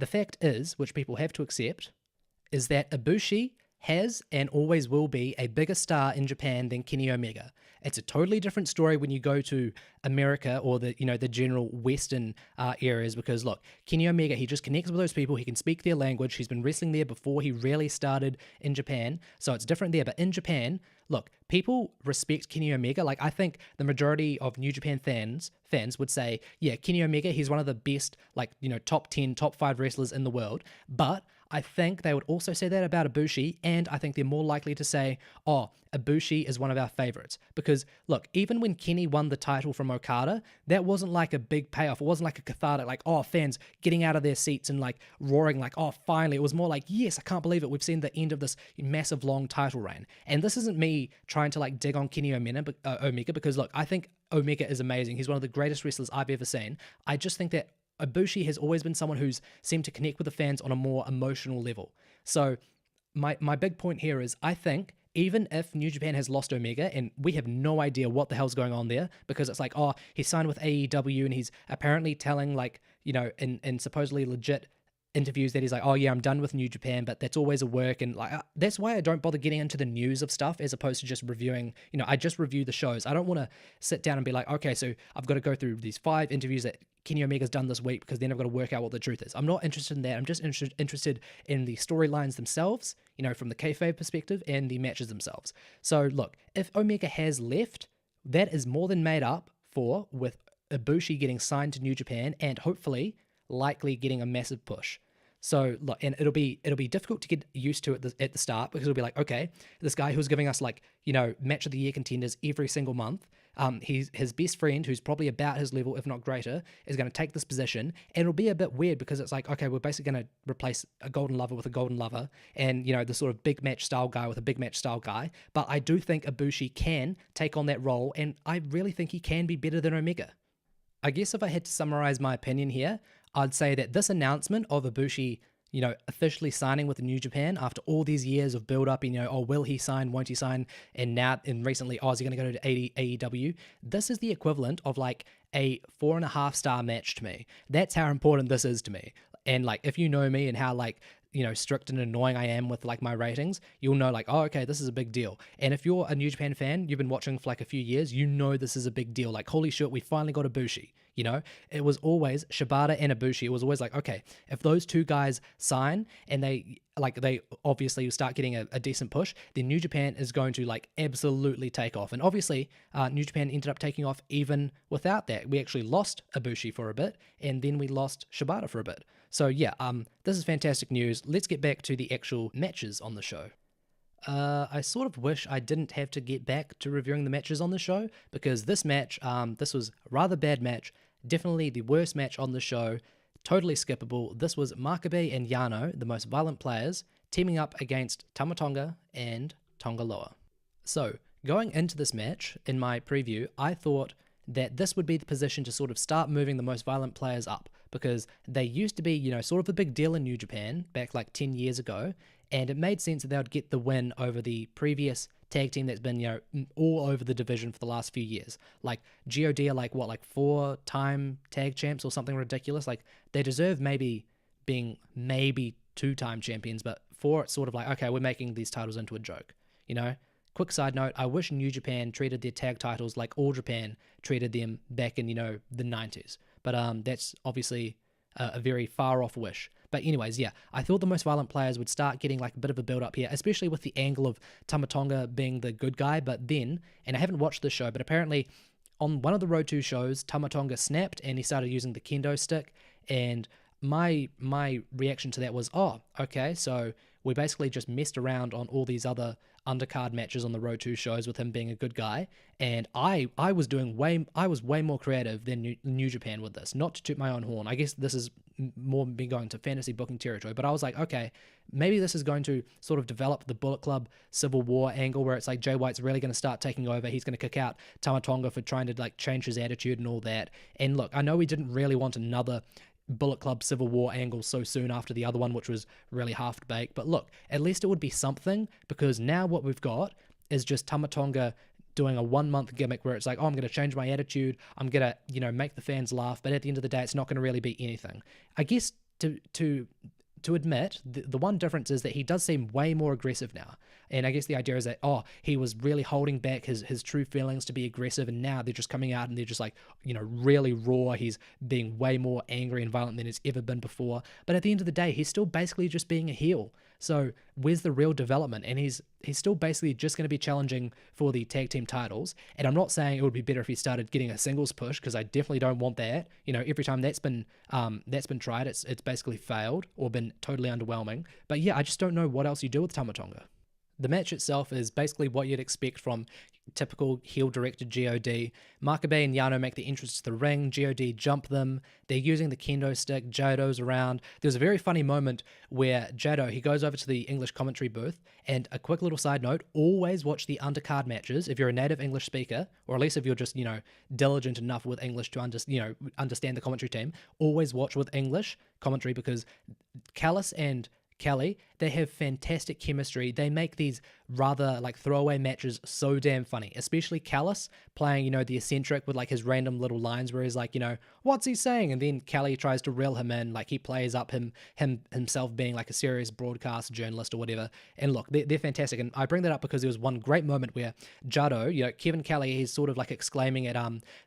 fact is, which people have to accept, is that Ibushi has and always will be a bigger star in Japan than Kenny Omega. It's a totally different story when you go to America or the general Western areas, because look, Kenny Omega, he just connects with those people. He can speak their language. He's been wrestling there before he really started in Japan, so it's different there. But in Japan, look, people respect Kenny Omega. Like, I think the majority of New Japan fans would say, yeah, Kenny Omega, he's one of the best, like, you know, top 10, top 5 wrestlers in the world. But I think they would also say that about Ibushi, and I think they're more likely to say, oh, Ibushi is one of our favorites. Because, look, even when Kenny won the title from Okada, that wasn't like a big payoff. It wasn't like a cathartic, like, oh, fans getting out of their seats and like roaring, like, oh, finally. It was more like, yes, I can't believe it. We've seen the end of this massive long title reign. And this isn't me trying to like dig on Kenny Omega, because, look, I think Omega is amazing. He's one of the greatest wrestlers I've ever seen. I just think that Ibushi has always been someone who's seemed to connect with the fans on a more emotional level. So my big point here is, I think even if New Japan has lost Omega, and we have no idea what the hell's going on there, because it's like, oh, he signed with AEW and he's apparently telling, like, you know, in supposedly legit interviews that he's like, oh yeah, I'm done with New Japan, but that's always a work. And like, that's why I don't bother getting into the news of stuff as opposed to just reviewing, you know, I just review the shows. I don't want to sit down and be like, okay, so I've got to go through these 5 interviews that Kenny Omega's done this week, because then I've got to work out what the truth is. I'm not interested in that. I'm just interested in the storylines themselves, you know, from the kayfabe perspective, and the matches themselves. So look, if Omega has left, that is more than made up for with Ibushi getting signed to New Japan and hopefully likely getting a massive push. So look, and it'll be difficult to get used to at the start, because it'll be like, okay, this guy who's giving us, like, you know, match of the year contenders every single month, his best friend, who's probably about his level, if not greater, is going to take this position, and it'll be a bit weird, because it's like, okay, we're basically going to replace a golden lover with a golden lover, and, you know, the sort of big match style guy with a big match style guy. But I do think Ibushi can take on that role, and I really think he can be better than Omega. I guess if I had to summarize my opinion here, I'd say that this announcement of Ibushi, you know, officially signing with New Japan after all these years of build-up, you know, oh, will he sign, won't he sign, and now, and recently, oh, is he going to go to AEW? This is the equivalent of like a 4.5-star match to me. That's how important this is to me. And like, if you know me and how, like, strict and annoying I am with like my ratings, you'll know like, oh, okay, this is a big deal. And if you're a New Japan fan, you've been watching for like a few years, you know this is a big deal. Like, holy shit, we finally got Ibushi. It was always Shibata and Ibushi. It was always like, okay, if those two guys sign and they obviously start getting a decent push, then New Japan is going to like absolutely take off. And obviously, New Japan ended up taking off even without that. We actually lost Ibushi for a bit, and then we lost Shibata for a bit. So yeah, this is fantastic news. Let's get back to the actual matches on the show. I sort of wish I didn't have to get back to reviewing the matches on the show, because this match, this was a rather bad match, definitely the worst match on the show, totally skippable. This was Makabe and Yano, the most violent players, teaming up against Tonga and Tonga Loa. So, going into this match, in my preview, I thought that this would be the position to sort of start moving the most violent players up, because they used to be, sort of a big deal in New Japan back like 10 years ago, and it made sense that they would get the win over the previous tag team that's been, all over the division for the last few years. Like, GOD are like 4-time tag champs or something ridiculous. Like, they deserve maybe being 2-time champions, but 4, it's sort of like, okay, we're making these titles into a joke, Quick side note, I wish New Japan treated their tag titles like All Japan treated them back in, the 90s. But that's obviously a very far off wish. But anyways, yeah, I thought the most violent players would start getting like a bit of a build up here, especially with the angle of Tonga being the good guy. But then, and I haven't watched this show, but apparently on one of the Road 2 shows, Tonga snapped and he started using the kendo stick. And my reaction to that was, oh, okay, so we basically just messed around on all these other undercard matches on the Road 2 shows with him being a good guy, and I was way more creative than New Japan with this. Not to toot my own horn, I guess this is more me going to fantasy booking territory, but I was like, okay, maybe this is going to sort of develop the Bullet Club Civil War angle, where it's like Jay White's really going to start taking over. He's going to kick out Tonga for trying to like change his attitude and all that. And look, I know we didn't really want another Bullet Club Civil War angle so soon after the other one, which was really half-baked, but look, at least it would be something, because now what we've got is just Tonga doing a 1-month gimmick where it's like, oh, I'm going to change my attitude, I'm going to, make the fans laugh, but at the end of the day, it's not going to really be anything. I guess to admit, the one difference is that he does seem way more aggressive now. And I guess the idea is that, oh, he was really holding back his true feelings to be aggressive, and now they're just coming out and they're just like, really raw. He's being way more angry and violent than he's ever been before. But at the end of the day, he's still basically just being a heel. So where's the real development? And he's still basically just going to be challenging for the tag team titles. And I'm not saying it would be better if he started getting a singles push, because I definitely don't want that. Every time that's been tried, it's basically failed or been totally underwhelming. But yeah, I just don't know what else you do with Tonga. The match itself is basically what you'd expect from typical heel-directed GOD. Makabe and Yano make the entrance to the ring. GOD jump them. They're using the kendo stick. Jado's around. There's a very funny moment where Jado, he goes over to the English commentary booth, and a quick little side note, always watch the undercard matches if you're a native English speaker, or at least if you're just, diligent enough with English to understand the commentary team. Always watch with English commentary, because Callis and Kelly, they have fantastic chemistry. They make these rather like throwaway matches so damn funny, especially Callis playing, the eccentric with like his random little lines where he's like, what's he saying? And then Kelly tries to reel him in, like he plays up himself being like a serious broadcast journalist or whatever. And look, they're fantastic. And I bring that up because there was one great moment where Jado, Kevin Kelly, he's sort of like exclaiming at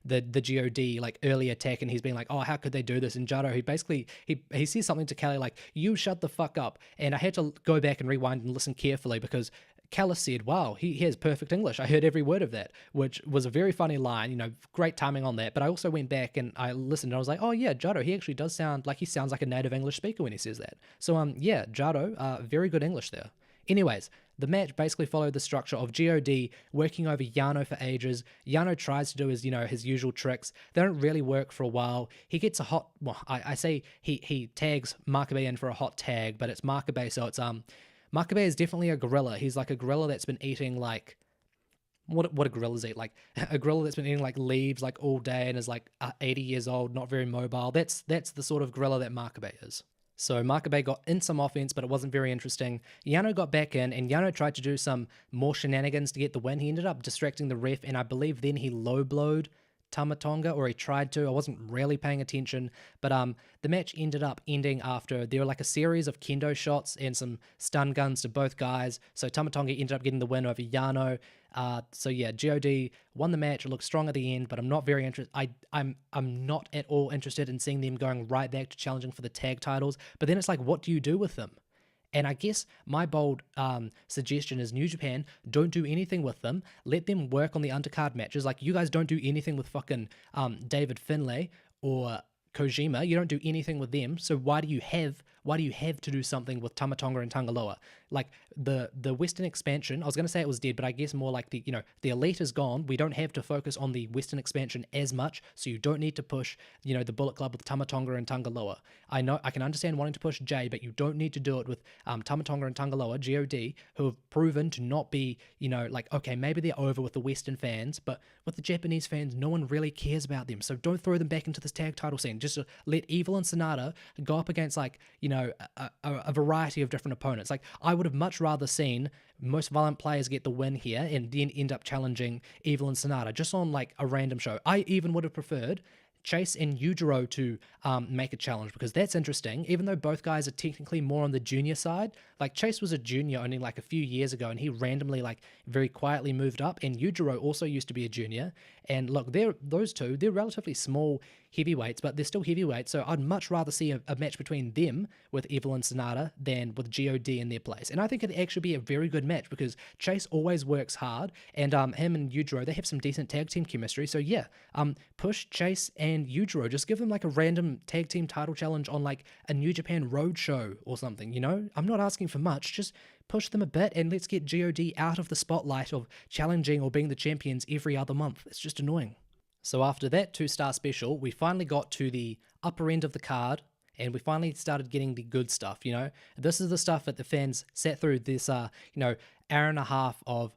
the GOD like early attack, and he's being like, oh, how could they do this? And Jado, he basically he says something to Kelly like, you shut the fuck up. And I had to go back and rewind and listen carefully, because Callis said, wow, he has perfect English. I heard every word of that, which was a very funny line, great timing on that. But I also went back and I listened and I was like, oh yeah, Jado, he actually does sound like he sounds like a native English speaker when he says that. So yeah, Jado, very good English there. Anyways, the match basically followed the structure of GOD working over Yano for ages. Yano tries to do his usual tricks. They don't really work for a while. He gets I say he tags Makabe in for a hot tag, but it's Makabe, so it's Makabe is definitely a gorilla. He's like a gorilla that's been eating like, what a gorillas eat, like a gorilla that's been eating like leaves like all day and is like 80 years old, not very mobile. That's the sort of gorilla that Makabe is. So Makabe got in some offense, but it wasn't very interesting. Yano got back in, and Yano tried to do some more shenanigans to get the win. He ended up distracting the ref, and I believe then he low-blowed Tonga, or he tried to. I wasn't really paying attention, but the match ended up ending after there were like a series of kendo shots and some stun guns to both guys. So Tonga ended up getting the win over Yano. So yeah, God won the match. It looked strong at the end, but I'm not very interested. I'm not at all interested in seeing them going right back to challenging for the tag titles. But then it's like, what do you do with them? And I guess my bold suggestion is New Japan, don't do anything with them. Let them work on the undercard matches. Like, you guys don't do anything with fucking David Finlay or Kojima. You don't do anything with them. So why do you have to do something with Tama Tonga and Tangaloa? Like, the Western expansion, I was going to say it was dead, but I guess more like the Elite is gone. We don't have to focus on the Western expansion as much, so you don't need to push, the Bullet Club with Tama Tonga and Tangaloa. I know, I can understand wanting to push Jay, but you don't need to do it with Tama Tonga and Tangaloa, God, who have proven to not be, like, okay, maybe they're over with the Western fans, but with the Japanese fans, no one really cares about them, so don't throw them back into this tag title scene. Just let Evil and Sonata go up against, like, a variety of different opponents. Like, I would have much rather seen Most Violent Players get the win here and then end up challenging Evil and Sonata just on like a random show. I even would have preferred Chase and Yujiro to make a challenge, because that's interesting, even though both guys are technically more on the junior side. Like, Chase was a junior only like a few years ago, and he randomly, like, very quietly moved up, and Yujiro also used to be a junior. And look, they're relatively small heavyweights, but they're still heavyweights, so I'd much rather see a match between them with Evil and Sonata than with God in their place. And I think it'd actually be a very good match, because Chase always works hard, and him and Yujiro, they have some decent tag team chemistry. So yeah, push Chase and Yujiro, just give them like a random tag team title challenge on like a New Japan road show or something, I'm not asking for much, just push them a bit and let's get God out of the spotlight of challenging or being the champions every other month. It's just annoying. So after that 2-star special, we finally got to the upper end of the card, and we finally started getting the good stuff, This is the stuff that the fans sat through this, hour and a half of,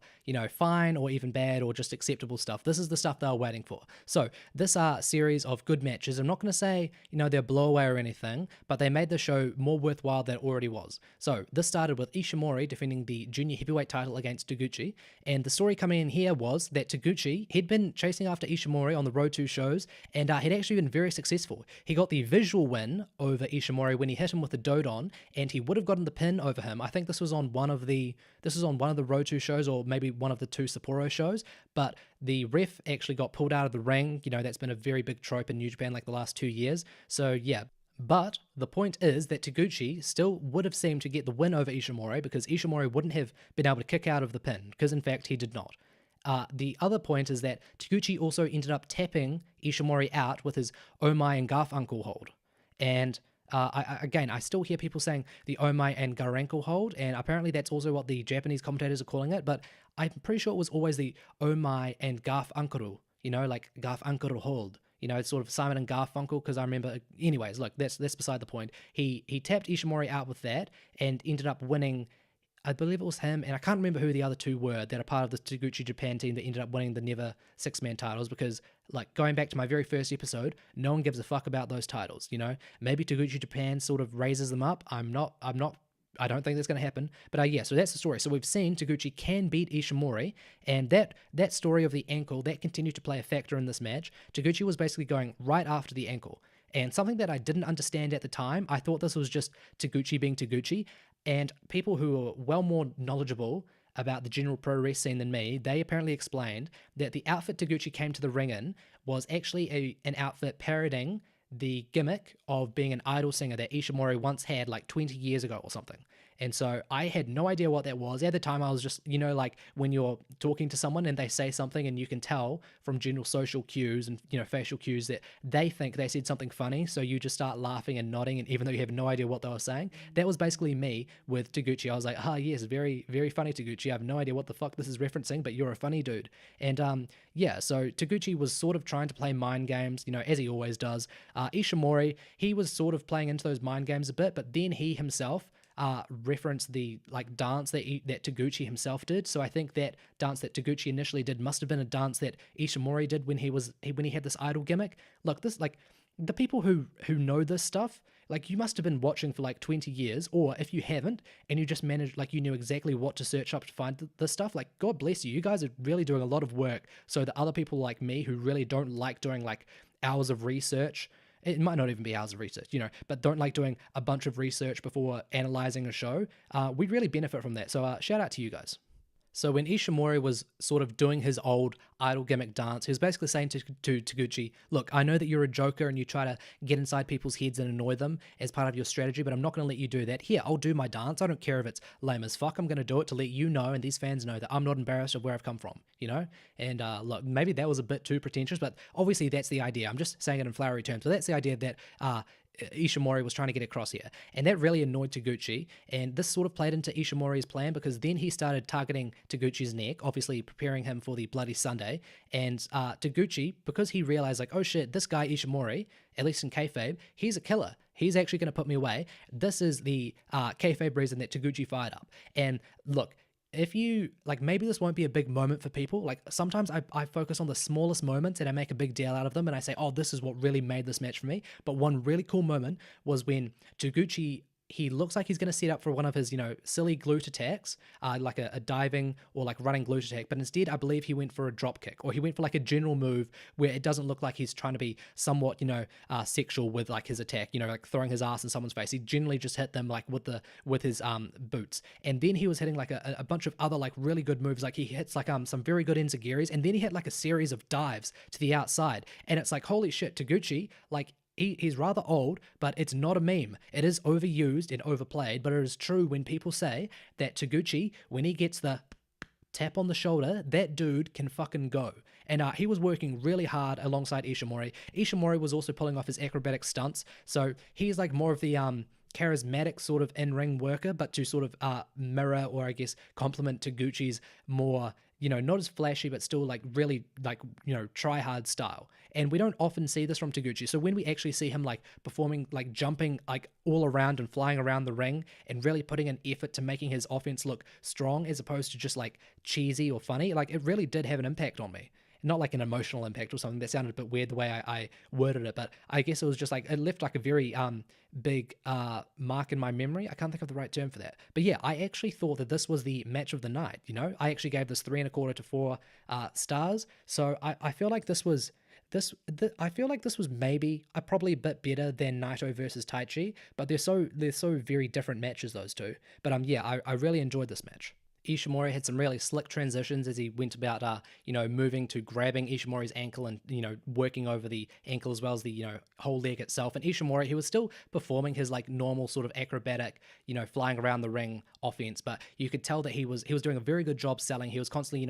fine or even bad or just acceptable stuff. This is the stuff they were waiting for. So this series of good matches, I'm not going to say, they're blowaway or anything, but they made the show more worthwhile than it already was. So this started with Ishimori defending the junior heavyweight title against Taguchi, and the story coming in here was that Taguchi, he'd been chasing after Ishimori on the Road 2 shows, and he'd actually been very successful. He got the visual win over Ishimori when he hit him with the Dodon, and he would have gotten the pin over him. I think this was on one of the Road 2 shows, or maybe one of the 2 Sapporo shows, but the ref actually got pulled out of the ring. That's been a very big trope in New Japan like the last 2 years. So yeah, but the point is that Taguchi still would have seemed to get the win over Ishimori, because Ishimori wouldn't have been able to kick out of the pin, because in fact he did not. The other point is that Taguchi also ended up tapping Ishimori out with his Oh My and Garfunkel hold. And I still hear people saying the Oh My and Garankle hold, and apparently that's also what the Japanese commentators are calling it, but I'm pretty sure it was always the Oh My and Garfunkel, like Garfunkel hold. It's sort of Simon and Garfunkel, because I remember... Anyways, look, that's beside the point. He tapped Ishimori out with that and ended up winning... I believe it was him, and I can't remember who the other 2 were that are part of the Taguchi Japan team that ended up winning the Never 6-man titles, because, like, going back to my very first episode, no one gives a fuck about those titles, Maybe Taguchi Japan sort of raises them up. I don't think that's going to happen, but yeah, so that's the story. So we've seen Taguchi can beat Ishimori, and that story of the ankle, that continued to play a factor in this match. Taguchi was basically going right after the ankle, and something that I didn't understand at the time, I thought this was just Taguchi being Taguchi, and people who are well more knowledgeable about the general pro wrestling scene than me, they apparently explained that the outfit Taguchi came to the ring in was actually an outfit parodying the gimmick of being an idol singer that Ishimori once had like 20 years ago or something. And so I had no idea what that was. At the time, I was just, like when you're talking to someone and they say something and you can tell from general social cues and, facial cues that they think they said something funny. So you just start laughing and nodding, and even though you have no idea what they were saying. That was basically me with Taguchi. I was like, yes, very, very funny, Taguchi. I have no idea what the fuck this is referencing, but you're a funny dude. And yeah, so Taguchi was sort of trying to play mind games, as he always does. Ishimori, he was sort of playing into those mind games a bit, but then he himself reference the dance that Taguchi himself did. So I think that dance that Taguchi initially did must have been a dance that Ishimori did when he had this idol gimmick. Look, this the people who know this stuff, like you must have been watching for like 20 years, or if you haven't and you just managed, like you knew exactly what to search up to find this stuff, like God bless you. You guys are really doing a lot of work so that other people like me who really don't like doing like hours of research, it might not even be hours of research, but don't like doing a bunch of research before analyzing a show, we really benefit from that. So shout out to you guys. So when Ishimori was sort of doing his old idol gimmick dance, he was basically saying to Taguchi, look, I know that you're a joker and you try to get inside people's heads and annoy them as part of your strategy, but I'm not going to let you do that. Here, I'll do my dance. I don't care if it's lame as fuck. I'm going to do it to let you know and these fans know that I'm not embarrassed of where I've come from, And look, maybe that was a bit too pretentious, but obviously that's the idea. I'm just saying it in flowery terms. So that's the idea that Ishimori was trying to get across here, and that really annoyed Taguchi, and this sort of played into Ishimori's plan because then he started targeting Taguchi's neck, obviously preparing him for the Bloody Sunday, and Taguchi, because he realized like, oh shit, this guy Ishimori, at least in kayfabe, he's a killer. He's actually going to put me away. This is the kayfabe reason that Taguchi fired up. And look, if you, like, maybe this won't be a big moment for people. Like, sometimes I focus on the smallest moments and I make a big deal out of them and I say, oh, this is what really made this match for me. But one really cool moment was when Taguchi, he looks like he's going to set up for one of his, silly glute attacks, like a diving or like running glute attack. But instead, I believe he went for a drop kick, or he went for like a general move where it doesn't look like he's trying to be somewhat, sexual with like his attack, like throwing his ass in someone's face. He generally just hit them like with his boots. And then he was hitting like a bunch of other like really good moves. Like he hits like some very good enzuigiris, and then he hit like a series of dives to the outside. And it's like, holy shit, Taguchi, like, he's rather old, but it's not a meme. It is overused and overplayed, but it is true when people say that Taguchi, when he gets the tap on the shoulder, that dude can fucking go. And he was working really hard alongside Ishimori. Ishimori was also pulling off his acrobatic stunts, so he's like more of the charismatic sort of in-ring worker, but to sort of mirror, or I guess complement Taguchi's more, not as flashy, but still like really like, try hard style. And we don't often see this from Taguchi. So when we actually see him like performing, like jumping like all around and flying around the ring and really putting an effort to making his offense look strong as opposed to just like cheesy or funny, like it really did have an impact on me. Not like an emotional impact or something. That sounded a bit weird the way I worded it, but I guess it was just like, it left like a very big mark in my memory. I can't think of the right term for that. But yeah, I actually thought that this was the match of the night, I actually gave this 3.25 to 4 stars. So I feel like this was maybe probably a bit better than Naito versus Taichi, but they're so very different matches, those two. But yeah, I really enjoyed this match. Ishimori had some really slick transitions as he went about, moving to grabbing Ishimori's ankle and, working over the ankle as well as the, whole leg itself. And Ishimori, he was still performing his like normal sort of acrobatic, flying around the ring offense, but you could tell that he was doing a very good job selling. He was constantly,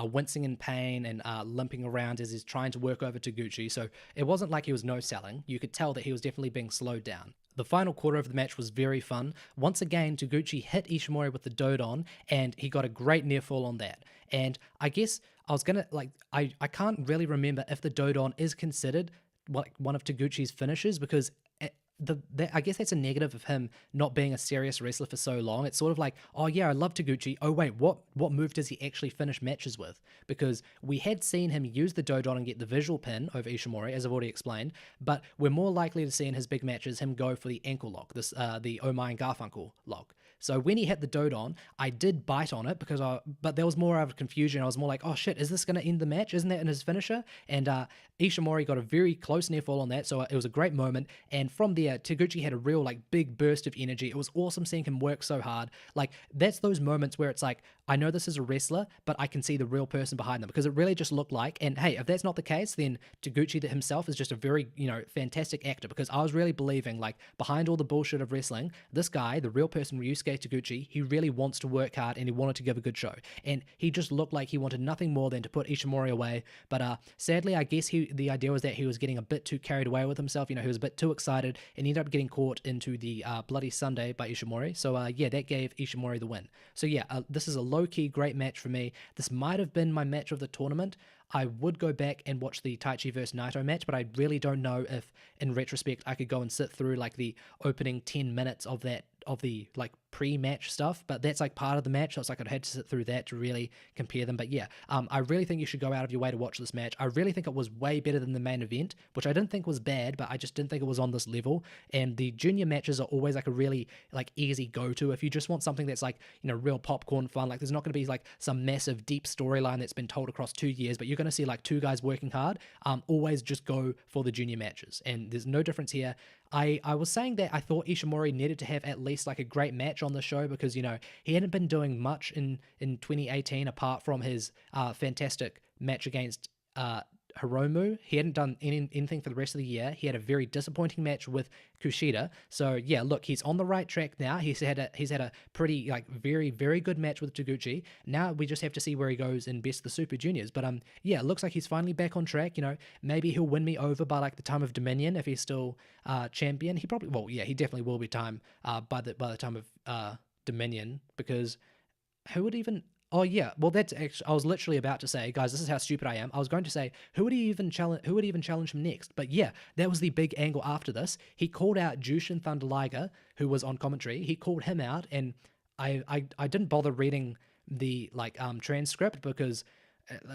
wincing in pain and limping around as he's trying to work over Taguchi. So it wasn't like he was no selling. You could tell that he was definitely being slowed down. The final quarter of the match was very fun. Once again, Taguchi hit Ishimori with the Dodon, and he got a great near fall on that. And I guess I was gonna, like, I can't really remember if the Dodon is considered like one of Taguchi's finishes, because I guess that's a negative of him not being a serious wrestler for so long. It's sort of like, oh yeah, I love Taguchi. Oh wait, what move does he actually finish matches with? Because we had seen him use the Dodon and get the visual pin over Ishimori, as I've already explained, but we're more likely to see in his big matches him go for the ankle lock, the Oh My and Garfunkel lock. So when he hit the Dodon, I did bite on it but there was more of a confusion. I was more like, oh shit, is this going to end the match? Isn't that in his finisher? And Ishimori got a very close near fall on that, so it was a great moment. And from there, Taguchi had a real like big burst of energy. It was awesome seeing him work so hard. Like, that's those moments where it's like, I know this is a wrestler, but I can see the real person behind them, because it really just looked like, and hey, if that's not the case, then Taguchi himself is just a very, fantastic actor, because I was really believing, like, behind all the bullshit of wrestling, this guy, the real person, Ryusuke Taguchi, he really wants to work hard and he wanted to give a good show. And he just looked like he wanted nothing more than to put Ishimori away. But sadly, I guess the idea was that he was getting a bit too carried away with himself. He was a bit too excited and ended up getting caught into the Bloody Sunday by Ishimori. So yeah, that gave Ishimori the win. So yeah, this is a low-key great match for me. This might have been my match of the tournament. I would go back and watch the Taichi versus Naito match, but I really don't know if, in retrospect, I could go and sit through like the opening 10 minutes of the like pre-match stuff, but that's like part of the match, so it's like I'd had to sit through that to really compare them. But yeah, I really think you should go out of your way to watch this match. I really think it was way better than the main event, which I didn't think was bad, but I just didn't think it was on this level. And the junior matches are always like a really like easy go-to if you just want something that's like, you know, real popcorn fun. Like there's not going to be like some massive deep storyline that's been told across 2 years, but you're going to see like two guys working hard. Always just go for the junior matches, and there's no difference here. I was saying that I thought Ishimori needed to have at least like a great match on the show because, you know, he hadn't been doing much in 2018 apart from his fantastic match against Hiromu. He hadn't done anything for the rest of the year. He had a very disappointing match with Kushida. So yeah, look, he's on the right track now. He's had a pretty like very, very good match with Taguchi. Now we just have to see where he goes in Best of the Super Juniors. But yeah, it looks like he's finally back on track. You know, maybe he'll win me over by like the time of Dominion if he's still champion. He probably, well, yeah, he definitely will be by the time of Dominion, because who would even... Oh yeah, well that's actually, I was literally about to say, guys, this is how stupid I am. I was going to say who would even challenge him next? But yeah, that was the big angle after this. He called out Jushin Thunder Liger, who was on commentary. He called him out, and I didn't bother reading the transcript because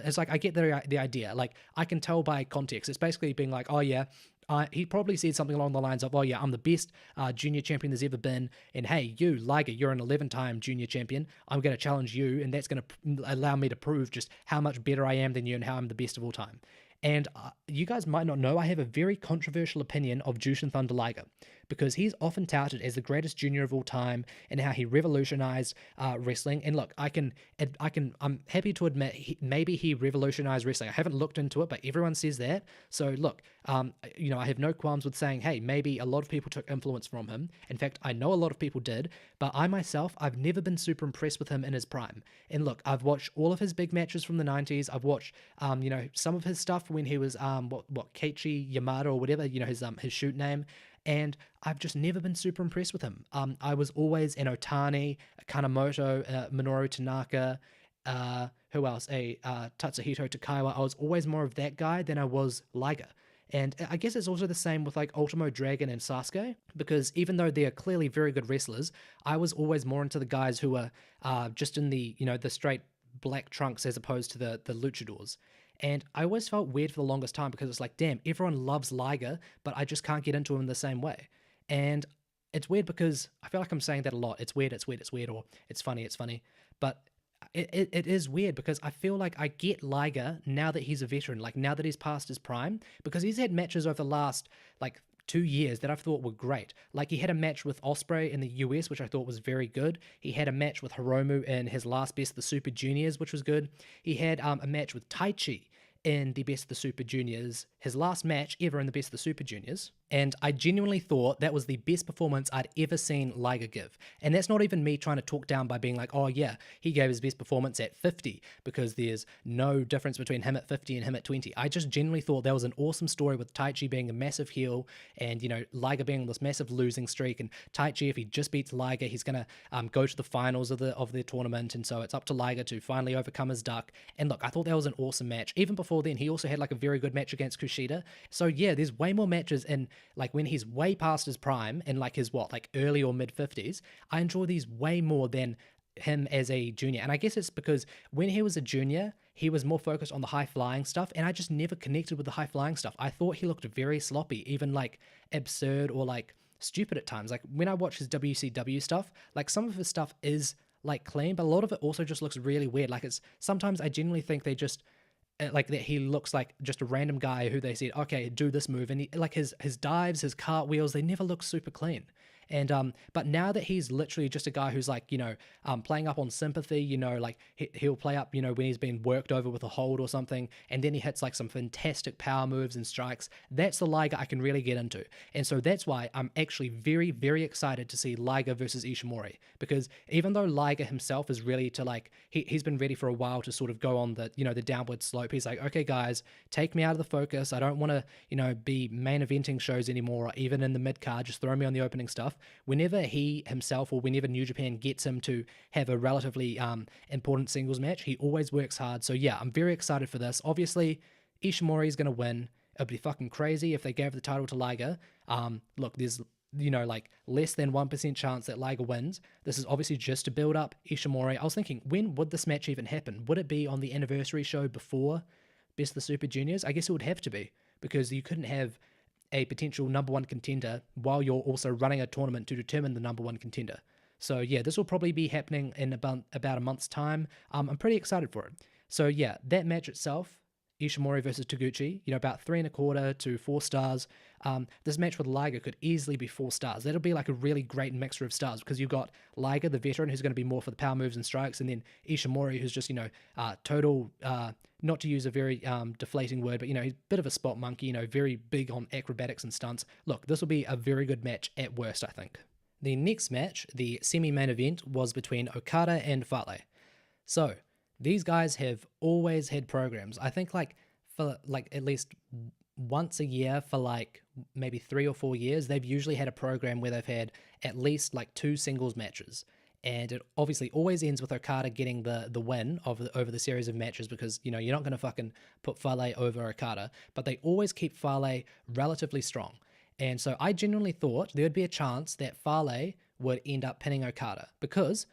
it's like I get the idea. Like I can tell by context. It's basically being like, oh yeah, he probably said something along the lines of, oh yeah, I'm the best junior champion there's ever been, and hey, you, Liger, you're an 11-time junior champion. I'm going to challenge you, and that's going to allow me to prove just how much better I am than you and how I'm the best of all time. And you guys might not know, I have a very controversial opinion of Jushin Thunder Liger, because he's often touted as the greatest junior of all time and how he revolutionized wrestling. And look, I'm happy to admit maybe he revolutionized wrestling. I haven't looked into it, but everyone says that. So look, you know, I have no qualms with saying, hey, maybe a lot of people took influence from him. In fact, I know a lot of people did, but I myself, I've never been super impressed with him in his prime. And look, I've watched all of his big matches from the 90s. I've watched, you know, some of his stuff when he was, Keiichi Yamada or whatever, you know, his shoot name. And I've just never been super impressed with him. I was always an Otani, a Kanemoto, Minoru Tanaka, who else? Tatsuhito Takaiwa. I was always more of that guy than I was Liger. And I guess it's also the same with like Ultimo Dragon and Sasuke, because even though they are clearly very good wrestlers, I was always more into the guys who are just in the, you know, the straight black trunks as opposed to the luchadors. And I always felt weird for the longest time because it's like, damn, everyone loves Liger, but I just can't get into him in the same way. And it's weird because I feel like I'm saying that a lot. It's weird, or it's funny. But it is weird because I feel like I get Liger now that he's a veteran, like now that he's past his prime, because he's had matches over the last like 2 years that I've thought were great. Like he had a match with Ospreay in the US, which I thought was very good. He had a match with Hiromu in his last Best of the Super Juniors, which was good. He had a match with Taichi in the Best of the Super Juniors, his last match ever in the Best of the Super Juniors. And I genuinely thought that was the best performance I'd ever seen Liger give. And that's not even me trying to talk down by being like, oh yeah, he gave his best performance at 50, because there's no difference between him at 50 and him at 20. I just genuinely thought that was an awesome story with Taichi being a massive heel and, you know, Liger being on this massive losing streak. And Taichi, if he just beats Liger, he's going to go to the finals of the tournament. And so it's up to Liger to finally overcome his duck. And look, I thought that was an awesome match. Even before then, he also had like a very good match against Kushida. So yeah, there's way more matches in like when he's way past his prime in like his early or mid 50s. I enjoy these way more than him as a junior. And I guess it's because when he was a junior, he was more focused on the high flying stuff, and I just never connected with the high flying stuff. I thought he looked very sloppy, even like absurd or like stupid at times. Like when I watch his WCW stuff, like some of his stuff is like clean, but a lot of it also just looks really weird. Like it's sometimes I genuinely think they just like that he looks like just a random guy who they said, okay, do this move, and he, like his dives, his cartwheels, they never look super clean. And but now that he's literally just a guy who's like, you know, playing up on sympathy, you know, like he'll play up, you know, when he's been worked over with a hold or something, and then he hits like some fantastic power moves and strikes. That's the Liger I can really get into. And so that's why I'm actually very, very excited to see Liger versus Ishimori, because even though Liger himself is really to like, he's been ready for a while to sort of go on the, you know, the downward slope. He's like, okay guys, take me out of the focus. I don't want to, you know, be main eventing shows anymore, or even in the mid card, just throw me on the opening stuff. Whenever he himself or whenever New Japan gets him to have a relatively important singles match, he always works hard. So yeah, I'm very excited for this. Obviously, Ishimori is going to win. It'd be fucking crazy if they gave the title to Liger. Look, there's like less than 1% chance that Liger wins. This is obviously just to build up Ishimori. I was thinking, when would this match even happen? Would it be on the anniversary show before Best of the Super Juniors? I guess it would have to be, because you couldn't have a potential number one contender while you're also running a tournament to determine the number one contender. So yeah, this will probably be happening in about a month's time. I'm pretty excited for it. So yeah, that match itself, Ishimori versus Taguchi, about 3.25 to 4 stars. This match with Liger could easily be 4 stars. That'll be like a really great mixture of stars, because you've got Liger, the veteran, who's going to be more for the power moves and strikes, and then Ishimori, who's just, total, not to use a very deflating word, but, he's a bit of a spot monkey, very big on acrobatics and stunts. Look, this will be a very good match at worst, I think. The next match, the semi-main event, was between Okada and Fale. So, these guys have always had programs. I think for at least once a year for maybe 3 or 4 years, they've usually had a program where they've had at least 2 singles matches. And it obviously always ends with Okada getting the win over the series of matches, because, you're not going to fucking put Fale over Okada, but they always keep Fale relatively strong. And so I genuinely thought there would be a chance that Fale would end up pinning Okada, because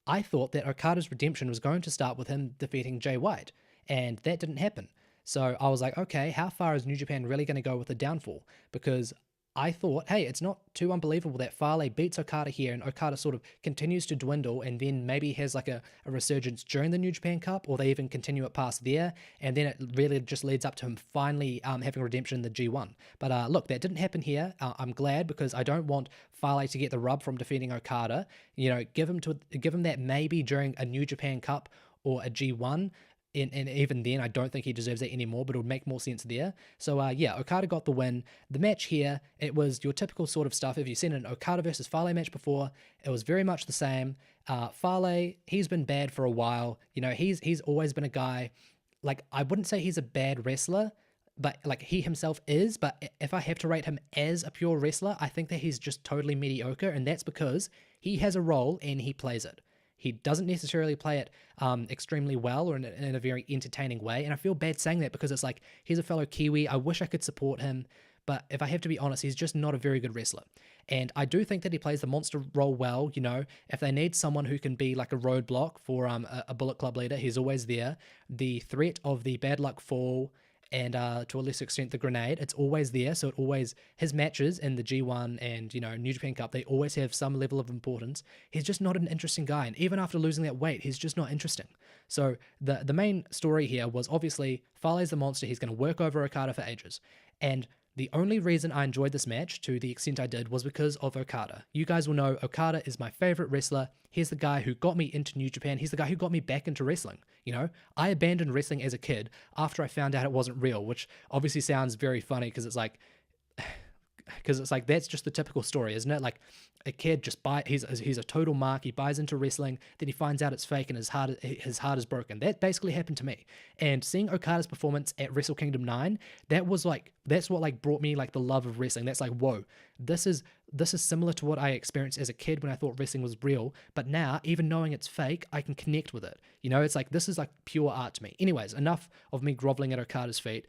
I thought that Okada's redemption was going to start with him defeating Jay White, and that didn't happen. So I was like, okay, how far is New Japan really going to go with the downfall? Because I thought, hey, it's not too unbelievable that Fale beats Okada here, and Okada sort of continues to dwindle, and then maybe has a resurgence during the New Japan Cup, or they even continue it past there, and then it really just leads up to him finally having redemption in the G1. But look, that didn't happen here. I'm glad, because I don't want Fale to get the rub from defeating Okada. Give him that maybe during a New Japan Cup or a G1. And even then, I don't think he deserves that anymore, but it would make more sense there. So, yeah, Okada got the win. The match here, it was your typical sort of stuff. If you've seen an Okada versus Fale match before, it was very much the same. Fale, he's been bad for a while. He's always been a guy, I wouldn't say he's a bad wrestler, but he himself is. But if I have to rate him as a pure wrestler, I think that he's just totally mediocre, and that's because he has a role and he plays it. He doesn't necessarily play it extremely well or in a very entertaining way. And I feel bad saying that, because it's he's a fellow Kiwi. I wish I could support him. But if I have to be honest, he's just not a very good wrestler. And I do think that he plays the monster role well. If they need someone who can be a roadblock for a Bullet Club leader, he's always there. The threat of the bad luck fall, and to a lesser extent the grenade, it's always there. So his matches in the G1 and New Japan Cup, they always have some level of importance. He's just not an interesting guy, and even after losing that weight, he's just not interesting. So the main story here was obviously Fale's the monster. He's going to work over Okada for ages, and the only reason I enjoyed this match to the extent I did was because of Okada. You guys will know Okada is my favorite wrestler. He's the guy who got me into New Japan. He's the guy who got me back into wrestling. I abandoned wrestling as a kid after I found out it wasn't real, which obviously sounds very funny, because it's that's just the typical story, isn't it? A kid he's a total mark. He buys into wrestling, then he finds out it's fake, and his heart is broken. That basically happened to me. And seeing Okada's performance at Wrestle Kingdom 9, that's what brought me the love of wrestling. That's whoa, this is similar to what I experienced as a kid when I thought wrestling was real, but now, even knowing it's fake, I can connect with it. It's this is pure art to me. Anyways, enough of me groveling at Okada's feet.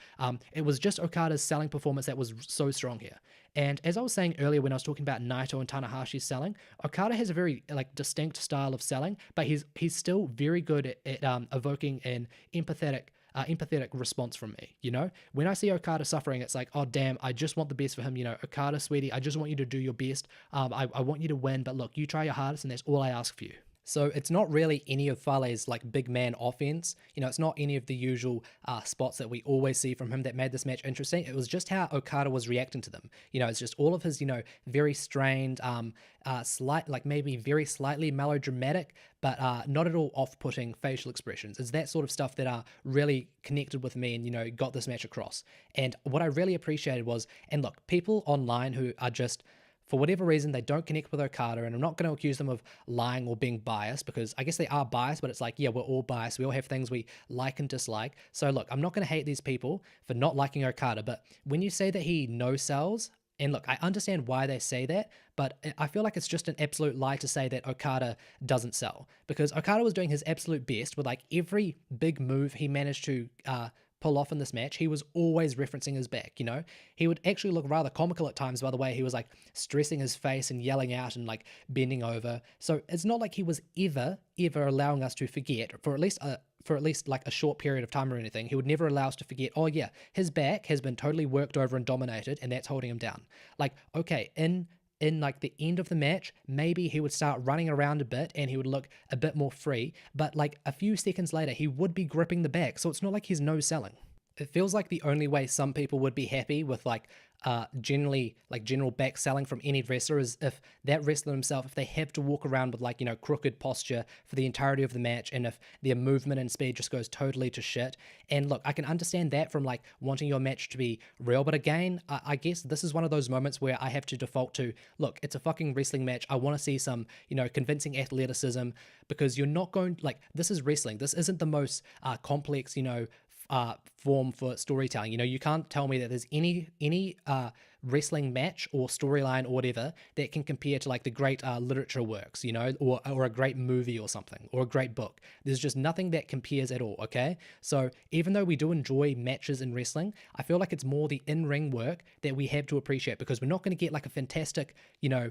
It was just Okada's selling performance that was so strong here. And as I was saying earlier when I was talking about Naito and Tanahashi's selling, Okada has a very distinct style of selling, but he's still very good at evoking an empathetic response from me. When I see Okada suffering, it's oh damn, I just want the best for him. Okada, sweetie, I just want you to do your best. I want you to win, but look, you try your hardest, and that's all I ask for you. So it's not really any of Fale's big man offense. It's not any of the usual spots that we always see from him that made this match interesting. It was just how Okada was reacting to them. It's just all of his, very strained, maybe very slightly melodramatic, but not at all off-putting facial expressions. It's that sort of stuff that really connected with me and, got this match across. And what I really appreciated was, and look, people online who are just, for whatever reason, they don't connect with Okada, and I'm not going to accuse them of lying or being biased, because I guess they are biased, but it's yeah, we're all biased. We all have things we like and dislike. So look, I'm not going to hate these people for not liking Okada, but when you say that he no-sells, and look, I understand why they say that, but I feel like it's just an absolute lie to say that Okada doesn't sell, because Okada was doing his absolute best with every big move he managed to pull off in this match, he was always referencing his back, you know? He would actually look rather comical at times by the way he was like stressing his face and yelling out and like bending over. So it's not like he was ever allowing us to forget for at least like a short period of time or anything. He would never allow us to forget, oh yeah, his back has been totally worked over and dominated and that's holding him down. Like, okay, in like the end of the match, maybe he would start running around a bit and he would look a bit more free, but like a few seconds later, he would be gripping the back. So it's not like he's no selling. It feels like the only way some people would be happy with like general back selling from any wrestler is if that wrestler himself, if they have to walk around with like, you know, crooked posture for the entirety of the match and if their movement and speed just goes totally to shit. And look, I can understand that from like wanting your match to be real, but again, I guess this is one of those moments where I have to default to, look, it's a fucking wrestling match. I want to see some, you know, convincing athleticism because you're not going, like, this is wrestling. This isn't the most complex, you know, form for storytelling. You know, you can't tell me that there's any wrestling match or storyline or whatever that can compare to like the great literature works, you know, or a great movie or something, or a great book. There's just nothing that compares at all, okay? So even though we do enjoy matches in wrestling, I feel like it's more the in-ring work that we have to appreciate because we're not going to get like a fantastic, you know,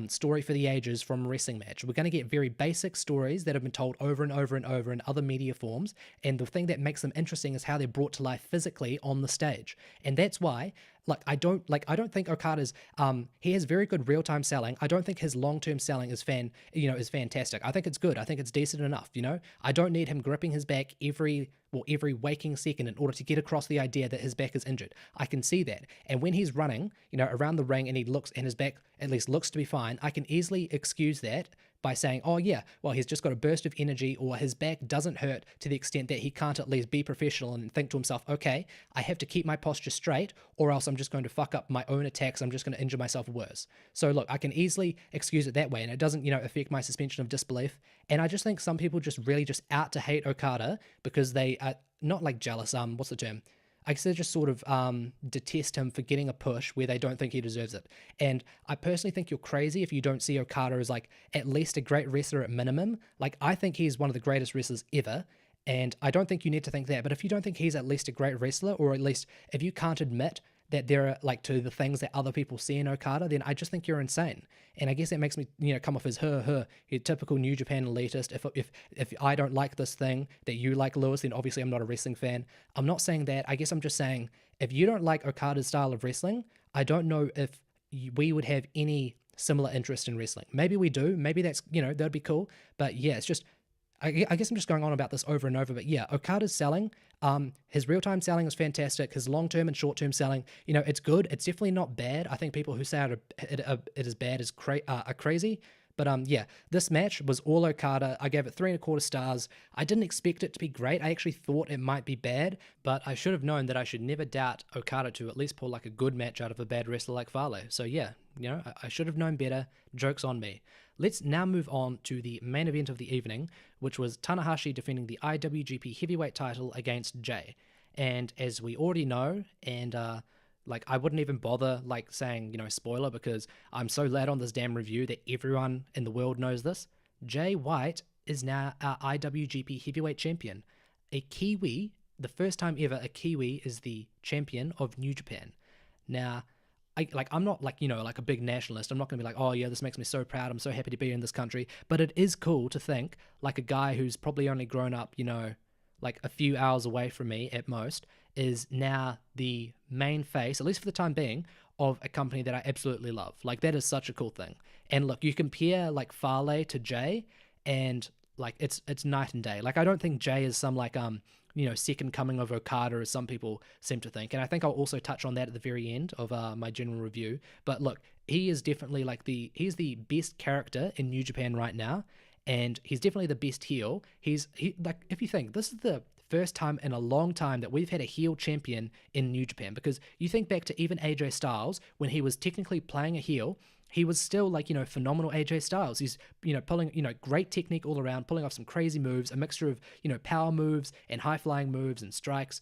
story for the ages from a wrestling match. We're going to get very basic stories that have been told over and over and over in other media forms, and the thing that makes them interesting is how they're brought to life physically on the stage. And that's why I don't think Okada's he has very good real-time selling. I don't think his long-term selling is fantastic. I think it's good. I think it's decent enough, you know? I don't need him gripping his back every waking second in order to get across the idea that his back is injured. I can see that. And when he's running, you know, around the ring and his back at least looks to be fine, I can easily excuse that by saying, oh yeah, well, he's just got a burst of energy or his back doesn't hurt to the extent that he can't at least be professional and think to himself, okay, I have to keep my posture straight or else I'm just going to fuck up my own attacks. I'm just going to injure myself worse. So look, I can easily excuse it that way and it doesn't, you know, affect my suspension of disbelief. And I just think some people just really just out to hate Okada because they are not like jealous. What's the term? I guess they just sort of detest him for getting a push where they don't think he deserves it. And I personally think you're crazy if you don't see Okada as like at least a great wrestler at minimum. Like I think he's one of the greatest wrestlers ever. And I don't think you need to think that. But if you don't think he's at least a great wrestler, or at least if you can't admit that there are like to the things that other people see in Okada, then I just think you're insane. And I guess that makes me, you know, come off as you're typical New Japan elitist. If I don't like this thing that you like, Lewis, then obviously I'm not a wrestling fan. I'm not saying that. I guess I'm just saying if you don't like Okada's style of wrestling, I don't know if we would have any similar interest in wrestling. Maybe we do. Maybe that's, you know, that'd be cool. But yeah, it's just, I guess I'm just going on about this over and over, but yeah, Okada's selling, his real-time selling is fantastic. His long-term and short-term selling, you know, it's good. It's definitely not bad. I think people who say it is bad are crazy. But yeah, this match was all Okada. I gave it 3.25 stars. I didn't expect it to be great. I actually thought it might be bad, but I should have known that I should never doubt Okada to at least pull like a good match out of a bad wrestler like Fale. So yeah, you know, I should have known better. Joke's on me. Let's now move on to the main event of the evening, which was Tanahashi defending the IWGP Heavyweight title against Jay. And as we already know, and like I wouldn't even bother like saying, you know, spoiler, because I'm so late on this damn review that everyone in the world knows this. Jay White is now our IWGP Heavyweight Champion. A Kiwi, the first time ever a Kiwi is the champion of New Japan. Now, I'm not like, you know, like a big nationalist. I'm not going to be like, oh yeah, this makes me so proud. I'm so happy to be in this country. But it is cool to think like a guy who's probably only grown up, you know, like a few hours away from me at most, is now the main face, at least for the time being, of a company that I absolutely love. Like that is such a cool thing. And look, you compare like Fale to Jay and like it's night and day. Like I don't think Jay is some like you know, second coming of Okada as some people seem to think. And I think I'll also touch on that at the very end of my general review. But look, he is definitely like he's the best character in New Japan right now. And he's definitely the best heel. Like, if you think, this is the first time in a long time that we've had a heel champion in New Japan, because you think back to even AJ Styles, when he was technically playing a heel, he was still like, you know, phenomenal AJ Styles. He's, you know, pulling, you know, great technique all around, pulling off some crazy moves, a mixture of, you know, power moves and high-flying moves and strikes.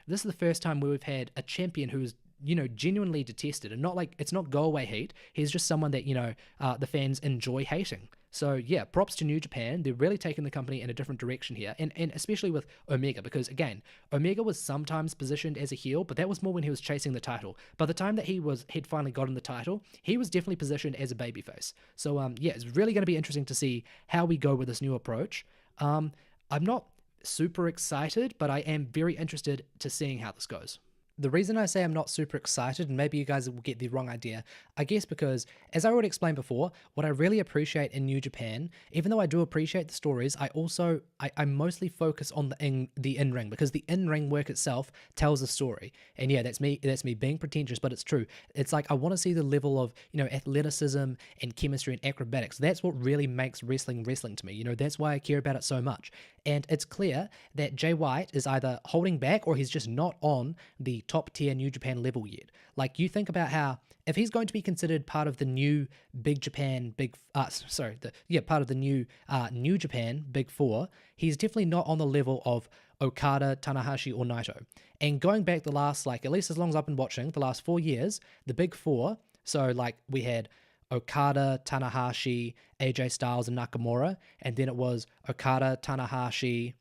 This is the first time where we've had a champion who's, you know, genuinely detested, and not like, it's not go away hate. He's just someone that, you know, the fans enjoy hating. So yeah, props to New Japan. They're really taking the company in a different direction here, and especially with Omega, because again, Omega was sometimes positioned as a heel, but that was more when he was chasing the title. By the time that he'd finally gotten the title, he was definitely positioned as a babyface. So yeah, it's really going to be interesting to see how we go with this new approach. I'm not super excited, but I am very interested to seeing how this goes. The reason I say I'm not super excited, and maybe you guys will get the wrong idea, I guess because, as I already explained before, what I really appreciate in New Japan, even though I do appreciate the stories, I mostly focus on the in-ring, because the in-ring work itself tells a story. And yeah, that's me being pretentious, but it's true. It's like I want to see the level of, athleticism and chemistry and acrobatics. That's what really makes wrestling to me. That's why I care about it so much. And it's clear that Jay White is either holding back or he's just not on the top tier New Japan level yet. Like, you think about how, if he's going to be considered part of the new Big Japan part of the new New Japan Big Four, he's definitely not on the level of Okada, Tanahashi, or Naito. And going back the last, at least as long as I've been watching, the last 4 years, the Big Four, so we had Okada, Tanahashi, AJ Styles, and Nakamura, and then it was Okada, Tanahashi,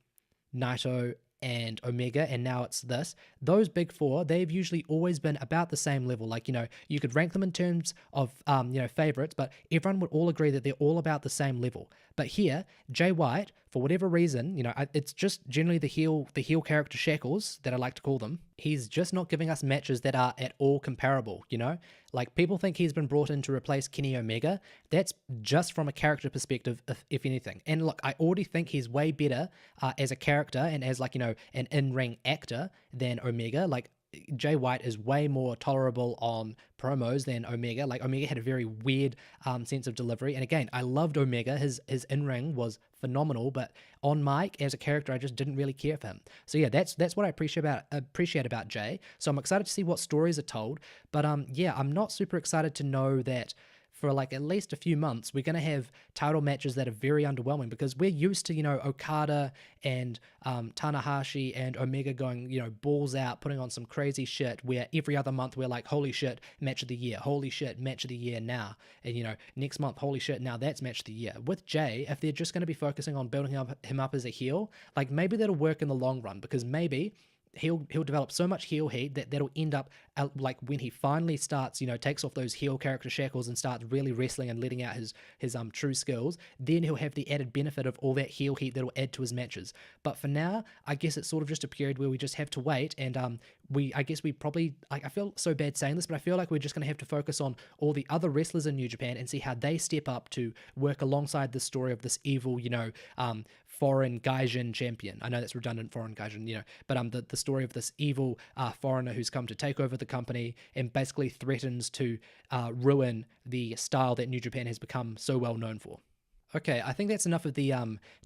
Naito, and Omega, and now it's this. Those Big Four, they've usually always been about the same level. You could rank them in terms of, favorites, but everyone would all agree that they're all about the same level. But here, Jay White, for whatever reason, it's just generally the heel character shackles that I like to call them. He's just not giving us matches that are at all comparable, people think he's been brought in to replace Kenny Omega. That's just from a character perspective, if anything. And look, I already think he's way better as a character and as an in-ring actor than Omega. Jay White is way more tolerable on promos than Omega. Omega had a very weird sense of delivery. And again, I loved Omega. His in-ring was phenomenal, but on mic, as a character, I just didn't really care for him. So yeah, that's what I appreciate about Jay. So I'm excited to see what stories are told. But yeah, I'm not super excited to know that for at least a few months, we're going to have title matches that are very underwhelming, because we're used to, Okada and Tanahashi and Omega going, balls out, putting on some crazy shit, where every other month we're like, holy shit, match of the year, holy shit, match of the year now. And, next month, holy shit, now that's match of the year. With Jay, if they're just going to be focusing on building him up as a heel, maybe that'll work in the long run, because maybe he'll develop so much heel heat that'll end up when he finally starts, takes off those heel character shackles and starts really wrestling and letting out his true skills, then he'll have the added benefit of all that heel heat that'll add to his matches. But for now, I guess it's sort of just a period where we just have to wait, and I feel so bad saying this, but I feel like we're just going to have to focus on all the other wrestlers in New Japan and see how they step up to work alongside the story of this evil, foreign Gaijin champion. I know that's redundant, foreign Gaijin, but the story of this evil foreigner who's come to take over the company and basically threatens to ruin the style that New Japan has become so well known for. Okay, I think that's enough of the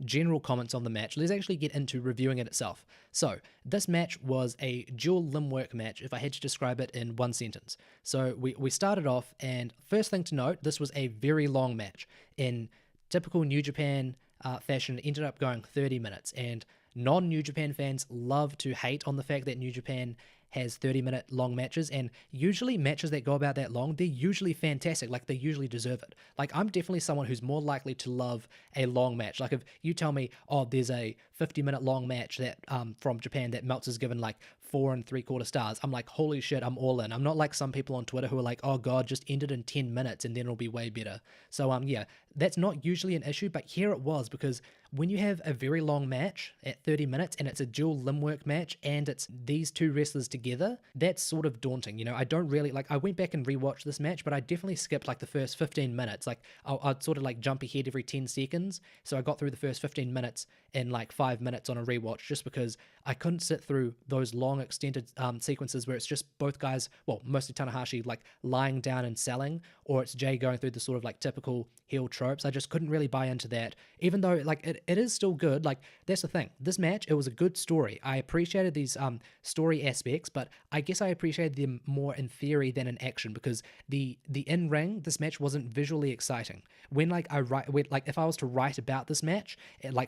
general comments on the match. Let's actually get into reviewing it itself. So, this match was a dual limb work match, if I had to describe it in one sentence. So, we started off, and first thing to note, this was a very long match. In typical New Japan fashion, it ended up going 30 minutes, and non-New Japan fans love to hate on the fact that New Japan has 30-minute long matches, and usually matches that go about that long, they're usually fantastic. They usually deserve it. I'm definitely someone who's more likely to love a long match. If you tell me, oh, there's a 50-minute long match that from Japan that Meltzer's given 4 3/4 stars, I'm like, holy shit, I'm all in. I'm not like some people on Twitter who are like, oh god, just end it in 10 minutes and then it'll be way better. So yeah, that's not usually an issue, but here it was, because when you have a very long match at 30 minutes and it's a dual limb work match and it's these two wrestlers together, that's sort of daunting. I don't really I went back and rewatched this match, but I definitely skipped the first 15 minutes. I'd sort of jump ahead every 10 seconds. So I got through the first 15 minutes in 5 minutes on a rewatch, just because I couldn't sit through those long extended sequences where it's just both guys, well, mostly Tanahashi, lying down and selling, or it's Jay going through the sort of typical heel tropes. I just couldn't really buy into that, even though it is still good. That's the thing, this match, it was a good story. I appreciated these story aspects, but I guess I appreciated them more in theory than in action, because the in-ring, this match wasn't visually exciting. When if I was to write about this match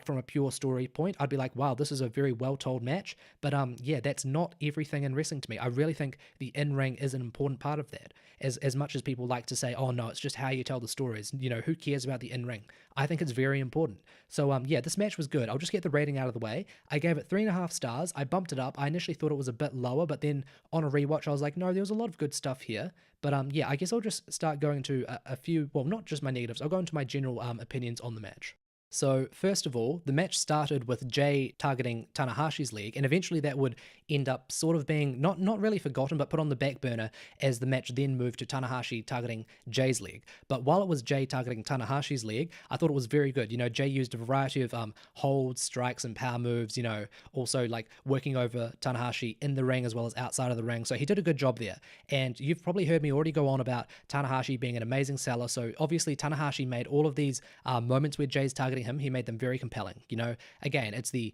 from a pure story point, I'd be like, wow, this is a very well told match. match, but yeah, that's not everything in wrestling to me. I really think the in-ring is an important part of that. As much as people like to say, oh no, it's just how you tell the stories, you know, who cares about the in-ring? I think it's very important. So yeah, this match was good. I'll just get the rating out of the way. I gave it 3.5 stars. I bumped it up. I initially thought it was a bit lower, but then on a rewatch, I was like, no, there was a lot of good stuff here. But yeah, I guess I'll just start going to a few, well, not just my negatives. I'll go into my general opinions on the match. So first of all, the match started with Jay targeting Tanahashi's leg, and eventually that would end up sort of being not really forgotten, but put on the back burner as the match then moved to Tanahashi targeting Jay's leg. But while it was Jay targeting Tanahashi's leg, I thought it was very good. You know, Jay used a variety of holds, strikes, and power moves, you know, also like working over Tanahashi in the ring as well as outside of the ring. So he did a good job there. And you've probably heard me already go on about Tanahashi being an amazing seller. So obviously Tanahashi made all of these moments where Jay's targeting him, he made them very compelling. You know, again, it's the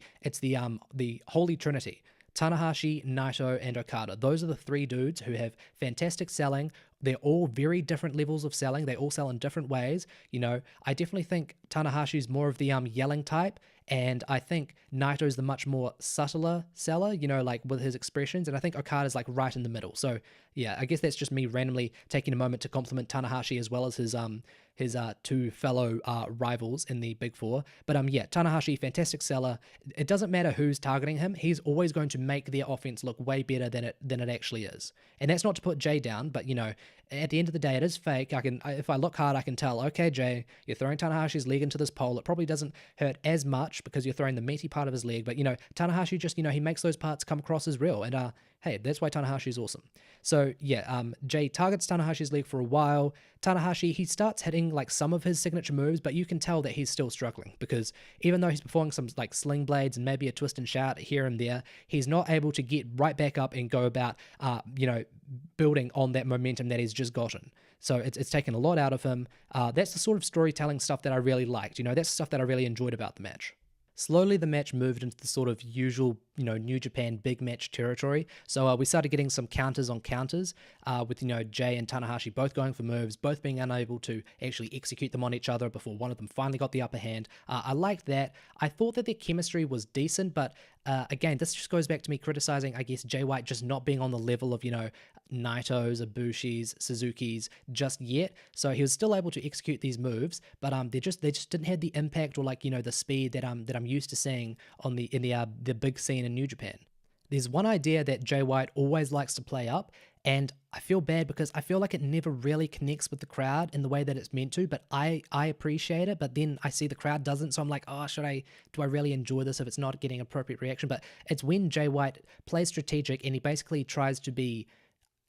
holy trinity: Tanahashi, Naito, and Okada. Those are the three dudes who have fantastic selling. They're all very different levels of selling. They all sell in different ways. You know, I definitely think Tanahashi's more of the yelling type, and I think Naito's the much more subtler seller, you know, like with his expressions, and I think Okada's like right in the middle. So yeah, I guess that's just me randomly taking a moment to compliment Tanahashi as well as his two fellow rivals in the Big Four. But yeah, Tanahashi, fantastic seller. It doesn't matter who's targeting him. He's always going to make their offense look way better than it actually is. And that's not to put Jay down, but you know, at the end of the day, it is fake. If I look hard, I can tell, okay, Jay, you're throwing Tanahashi's leg into this pole. It probably doesn't hurt as much because you're throwing the meaty part of his leg. But, you know, Tanahashi just, you know, he makes those parts come across as real. And, hey, that's why Tanahashi's awesome. So, yeah, Jay targets Tanahashi's leg for a while. Tanahashi, he starts hitting, like, some of his signature moves, but you can tell that he's still struggling because even though he's performing some, like, sling blades and maybe a twist and shout here and there, he's not able to get right back up and go about, you know, building on that momentum that he's just gotten. So it's taken a lot out of him. That's the sort of storytelling stuff that I really liked. You know, that's the stuff that I really enjoyed about the match. Slowly, the match moved into the sort of usual, you know, New Japan big match territory. So we started getting some counters on counters with, you know, Jay and Tanahashi both going for moves, both being unable to actually execute them on each other before one of them finally got the upper hand. I liked that. I thought that their chemistry was decent, but again, this just goes back to me criticizing, I guess, Jay White just not being on the level of, you know, Naito's, Ibushi's, Suzuki's just yet. So he was still able to execute these moves, but they just didn't have the impact or, like, you know, the speed that I'm used to seeing on the big scene in New Japan. There's one idea that Jay White always likes to play up, and I feel bad because I feel like it never really connects with the crowd in the way that it's meant to, but I appreciate it, but then I see the crowd doesn't, so I'm like, oh, do I really enjoy this if it's not getting appropriate reaction? But it's when Jay White plays strategic and he basically tries to be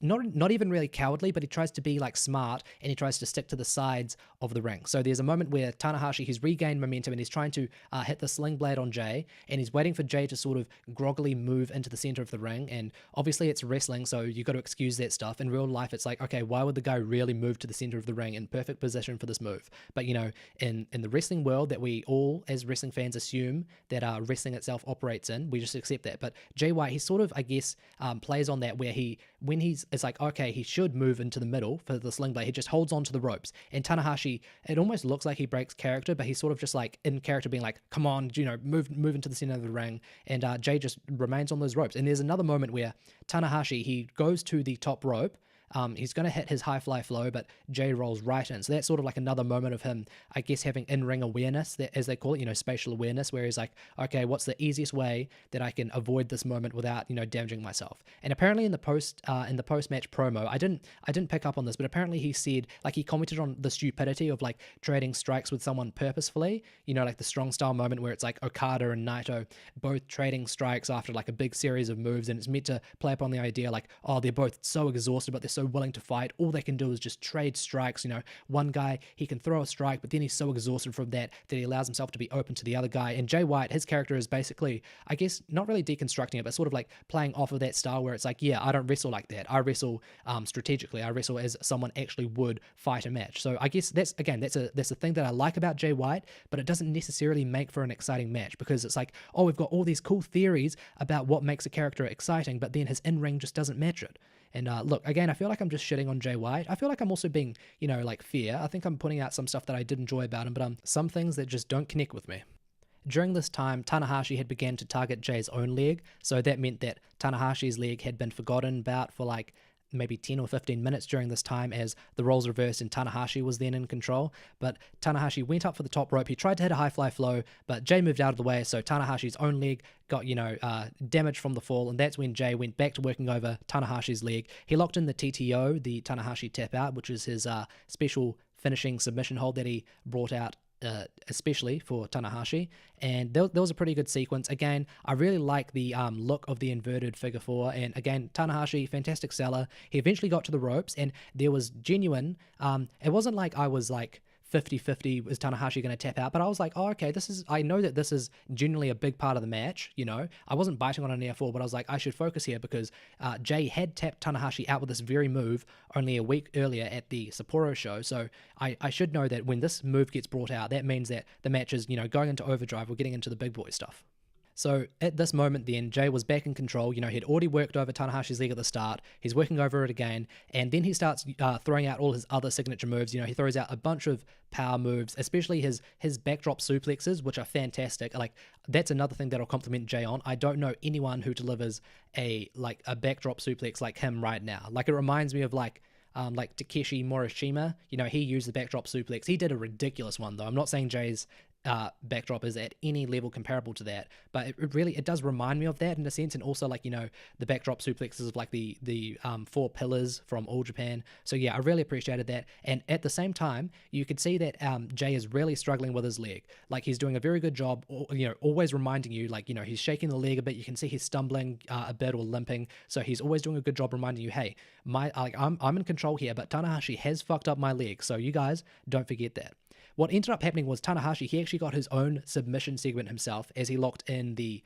not even really cowardly, but he tries to be like smart and he tries to stick to the sides of the ring. So there's a moment where Tanahashi, he's regained momentum and he's trying to hit the sling blade on Jay, and he's waiting for Jay to sort of groggily move into the center of the ring. And obviously it's wrestling, so you got to excuse that stuff. In real life, it's like, okay, why would the guy really move to the center of the ring in perfect position for this move? But you know, in the wrestling world that we all as wrestling fans assume that wrestling itself operates in, we just accept that. But Jay White, he sort of, I guess, plays on that where it's like, okay, he should move into the middle for the sling blade. He just holds on to the ropes. And Tanahashi, it almost looks like he breaks character, but he's sort of just like in character being like, come on, you know, move into the center of the ring. And Jay just remains on those ropes. And there's another moment where Tanahashi, he goes to the top rope. He's going to hit his high fly flow, but Jay rolls right in. So that's sort of like another moment of him, I guess, having in-ring awareness, that, as they call it, you know, spatial awareness, where he's like, okay, what's the easiest way that I can avoid this moment without, you know, damaging myself? And apparently in the post-match promo, I didn't pick up on this, but apparently he said, like, he commented on the stupidity of like trading strikes with someone purposefully, you know, like the strong style moment where it's like Okada and Naito both trading strikes after like a big series of moves, and it's meant to play upon the idea like, oh, they're both so exhausted, but they're so willing to fight. All they can do is just trade strikes. You know, one guy, he can throw a strike, but then he's so exhausted from that he allows himself to be open to the other guy. And Jay White, his character is basically, I guess, not really deconstructing it, but sort of like playing off of that style where it's like, yeah, I don't wrestle like that. I wrestle strategically. I wrestle as someone actually would fight a match. So I guess that's a thing that I like about Jay White, but it doesn't necessarily make for an exciting match because it's like, oh, we've got all these cool theories about what makes a character exciting, but then his in-ring just doesn't match it. And look, again, I feel like I'm just shitting on Jay White. I feel like I'm also being, you know, like fair. I think I'm putting out some stuff that I did enjoy about him, but some things that just don't connect with me. during this time, Tanahashi had began to target Jay's own leg, so that meant that Tanahashi's leg had been forgotten about for like maybe 10 or 15 minutes during this time as the roles reversed and Tanahashi was then in control. But Tanahashi went up for the top rope. He tried to hit a high fly flow, but Jay moved out of the way, so Tanahashi's own leg got, damaged from the fall, and that's when Jay went back to working over Tanahashi's leg. He locked in the TTO, the Tanahashi tap out, which is his special finishing submission hold that he brought out especially for Tanahashi, and there was a pretty good sequence. Again, I really like the look of the inverted figure four, and again, Tanahashi, fantastic seller. He eventually got to the ropes, and there was genuine, it wasn't like I was like 50-50 was Tanahashi going to tap out, but I was like, oh, okay, I know that this is genuinely a big part of the match, I wasn't biting on an air fall, but I was like, I should focus here because Jay had tapped Tanahashi out with this very move only a week earlier at the Sapporo show, so I should know that when this move gets brought out, that means that the match is, going into overdrive, we're getting into the big boy stuff. So at this moment then, Jay was back in control. He'd already worked over Tanahashi's leg at the start. He's working over it again. And then he starts throwing out all his other signature moves. He throws out a bunch of power moves, especially his backdrop suplexes, which are fantastic. Like, that's another thing that I'll compliment Jay on. I don't know anyone who delivers a backdrop suplex like him right now. Like, it reminds me of like Takeshi Morishima. He used the backdrop suplex. He did a ridiculous one, though. I'm not saying Jay's backdrop is at any level comparable to that, but it does remind me of that in a sense, and also like the backdrop suplexes of like the four pillars from All Japan. So yeah, I really appreciated that, and at the same time you could see that Jay is really struggling with his leg. Like, he's doing a very good job, always reminding you, like, he's shaking the leg a bit. You can see he's stumbling a bit or limping, so he's always doing a good job reminding you, hey, I'm in control here, but Tanahashi has fucked up my leg, so you guys don't forget that. What ended up happening was Tanahashi, he actually got his own submission segment himself as he locked in the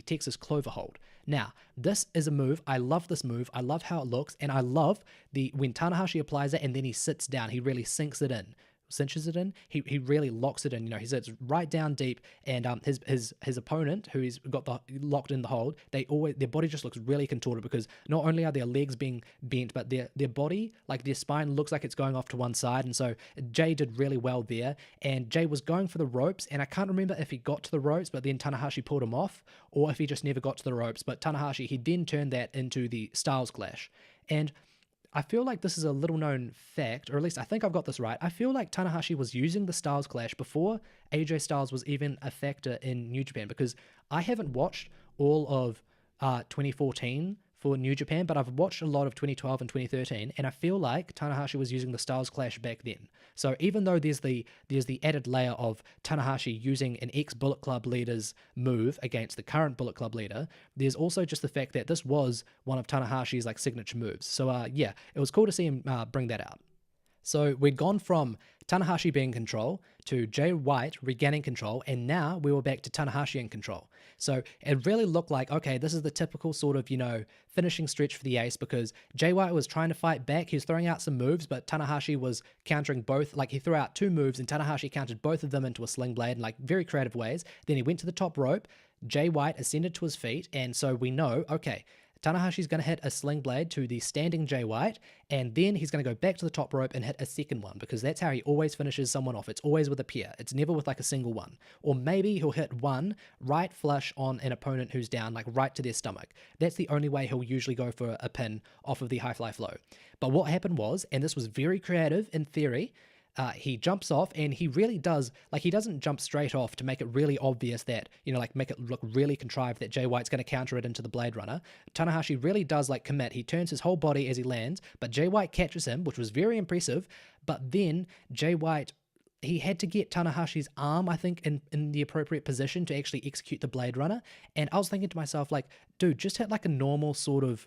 Texas Clover hold. Now, this is a move. I love this move. I love how it looks, and I love when Tanahashi applies it and then he sits down, he really sinks it in. Cinches it in, he really locks it in. He sits right down deep, and his opponent, who he's got locked in the hold, their body just looks really contorted, because not only are their legs being bent, but their body, like their spine, looks like it's going off to one side. And so Jay did really well there, and Jay was going for the ropes, and I can't remember if he got to the ropes but then Tanahashi pulled him off, or if he just never got to the ropes. But Tanahashi, he then turned that into the Styles Clash, and I feel like this is a little known fact, or at least I think I've got this right. I feel like Tanahashi was using the Styles Clash before AJ Styles was even a factor in New Japan, because I haven't watched all of 2014 for New Japan, but I've watched a lot of 2012 and 2013, and I feel like Tanahashi was using the Styles Clash back then. So even though there's the added layer of Tanahashi using an ex-Bullet Club leader's move against the current Bullet Club leader, there's also just the fact that this was one of Tanahashi's like signature moves. So yeah, it was cool to see him bring that out. So we'd gone from Tanahashi being in control to Jay White regaining control, and now we were back to Tanahashi in control. So it really looked like, okay, this is the typical sort of, finishing stretch for the ace, because Jay White was trying to fight back. He was throwing out some moves, but Tanahashi was countering both. Like, he threw out two moves, and Tanahashi countered both of them into a sling blade in like very creative ways. Then he went to the top rope. Jay White ascended to his feet, and so we know, okay, Tanahashi's going to hit a sling blade to the standing Jay White, and then he's going to go back to the top rope and hit a second one, because that's how he always finishes someone off. It's always with a pair. It's never with like a single one. Or maybe he'll hit one right flush on an opponent who's down, like right to their stomach. That's the only way he'll usually go for a pin off of the high fly flow. But what happened was, and this was very creative in theory, he jumps off, and he really does, like, he doesn't jump straight off to make it really obvious that, like, make it look really contrived that Jay White's going to counter it into the Blade Runner. Tanahashi really does, like, commit. He turns his whole body as he lands, but Jay White catches him, which was very impressive. But then Jay White, he had to get Tanahashi's arm, I think, in the appropriate position to actually execute the Blade Runner. And I was thinking to myself, like, dude, just hit like a normal sort of,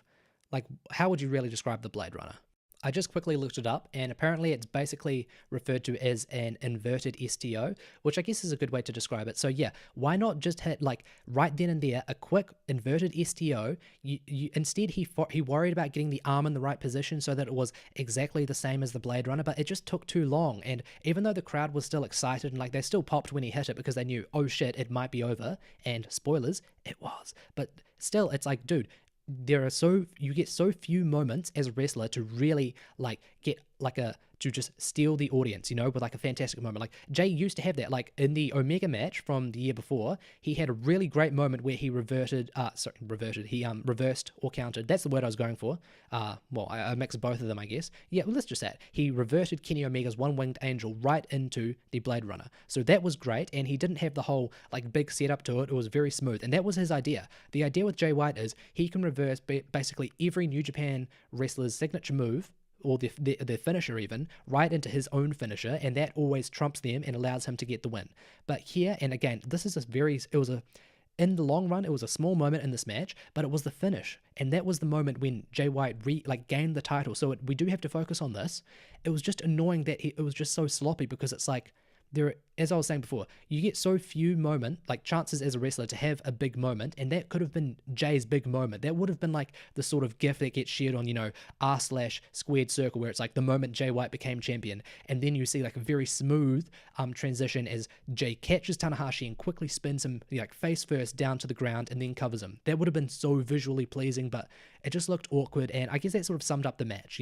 like, how would you really describe the Blade Runner? I just quickly looked it up, and apparently it's basically referred to as an inverted STO, which I guess is a good way to describe it. So yeah, why not just hit, like, right then and there, a quick inverted STO? Instead, he worried about getting the arm in the right position so that it was exactly the same as the Blade Runner, but it just took too long. And even though the crowd was still excited, and like they still popped when he hit it because they knew, oh shit, it might be over, and spoilers, it was. But still, it's like, dude, you get so few moments as a wrestler to really like get like a to just steal the audience, with like a fantastic moment. Like Jay used to have that, like in the Omega match from the year before, he had a really great moment where he reversed or countered. That's the word I was going for. I mixed both of them, I guess. Yeah, well, let's just say it. He reverted Kenny Omega's one-winged angel right into the Blade Runner. So that was great, and he didn't have the whole like big setup to it. It was very smooth, and that was his idea. The idea with Jay White is he can reverse basically every New Japan wrestler's signature move, or their finisher even, right into his own finisher, and that always trumps them and allows him to get the win. But here, and again, in the long run, it was a small moment in this match, but it was the finish, and that was the moment when Jay White gained the title. So we do have to focus on this. It was just annoying that it was just so sloppy, because it's like, as I was saying before, you get so few chances as a wrestler to have a big moment, and that could have been Jay's big moment. That would have been like the sort of gif that gets shared on, r/squared circle, where it's like the moment Jay White became champion, and then you see like a very smooth transition as Jay catches Tanahashi and quickly spins him face first down to the ground and then covers him. That would have been so visually pleasing, but it just looked awkward, and I guess that sort of summed up the match.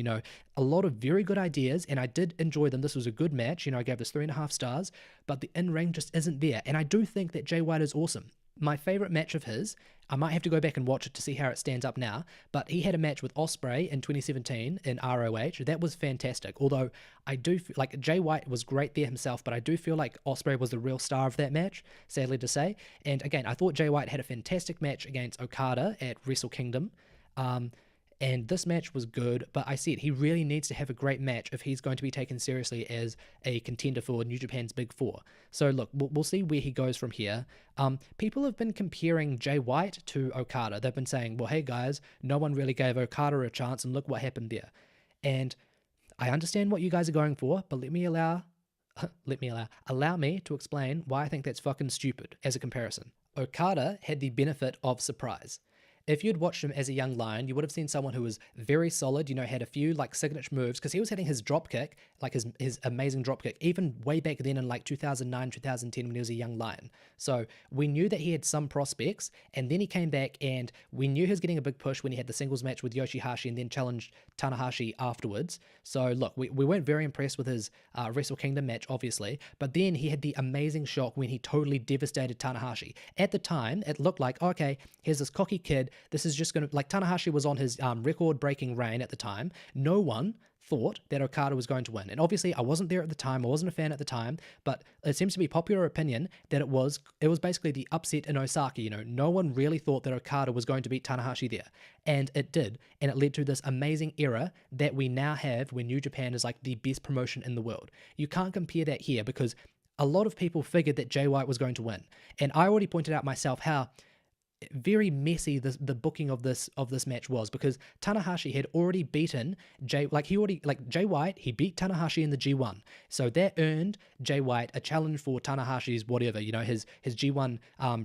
A lot of very good ideas, and I did enjoy them. This was a good match. I gave this 3.5 stars, but the in-ring just isn't there, and I do think that Jay White is awesome. My favorite match of his, I might have to go back and watch it to see how it stands up now, but he had a match with Ospreay in 2017 in ROH. That was fantastic, although I do like Jay White was great there himself, but I do feel like Ospreay was the real star of that match, sadly to say. And again, I thought Jay White had a fantastic match against Okada at Wrestle Kingdom. And this match was good, but I said he really needs to have a great match if he's going to be taken seriously as a contender for New Japan's Big Four. So look, we'll see where he goes from here. People have been comparing Jay White to Okada. They've been saying, well, hey guys, no one really gave Okada a chance, and look what happened there. And I understand what you guys are going for, but allow me to explain why I think that's fucking stupid as a comparison. Okada had the benefit of surprise. If you'd watched him as a young lion, you would have seen someone who was very solid, had a few signature moves, because he was hitting his drop kick, his amazing drop kick, even way back then in 2009, 2010 when he was a young lion. So we knew that he had some prospects, and then he came back, and we knew he was getting a big push when he had the singles match with Yoshihashi and then challenged Tanahashi afterwards. So look, we weren't very impressed with his Wrestle Kingdom match, obviously, but then he had the amazing shock when he totally devastated Tanahashi. At the time, it looked like, okay, here's this cocky kid. This is just going to, Tanahashi was on his record-breaking reign at the time. No one thought that Okada was going to win. And obviously, I wasn't there at the time. I wasn't a fan at the time. But it seems to be popular opinion that it was basically the upset in Osaka. No one really thought that Okada was going to beat Tanahashi there. And it did. And it led to this amazing era that we now have where New Japan is the best promotion in the world. You can't compare that here, because a lot of people figured that Jay White was going to win. And I already pointed out myself how very messy the booking of this match was, because Tanahashi had already beaten Jay White. He beat Tanahashi in the G1, so that earned Jay White a challenge for Tanahashi's whatever, his G1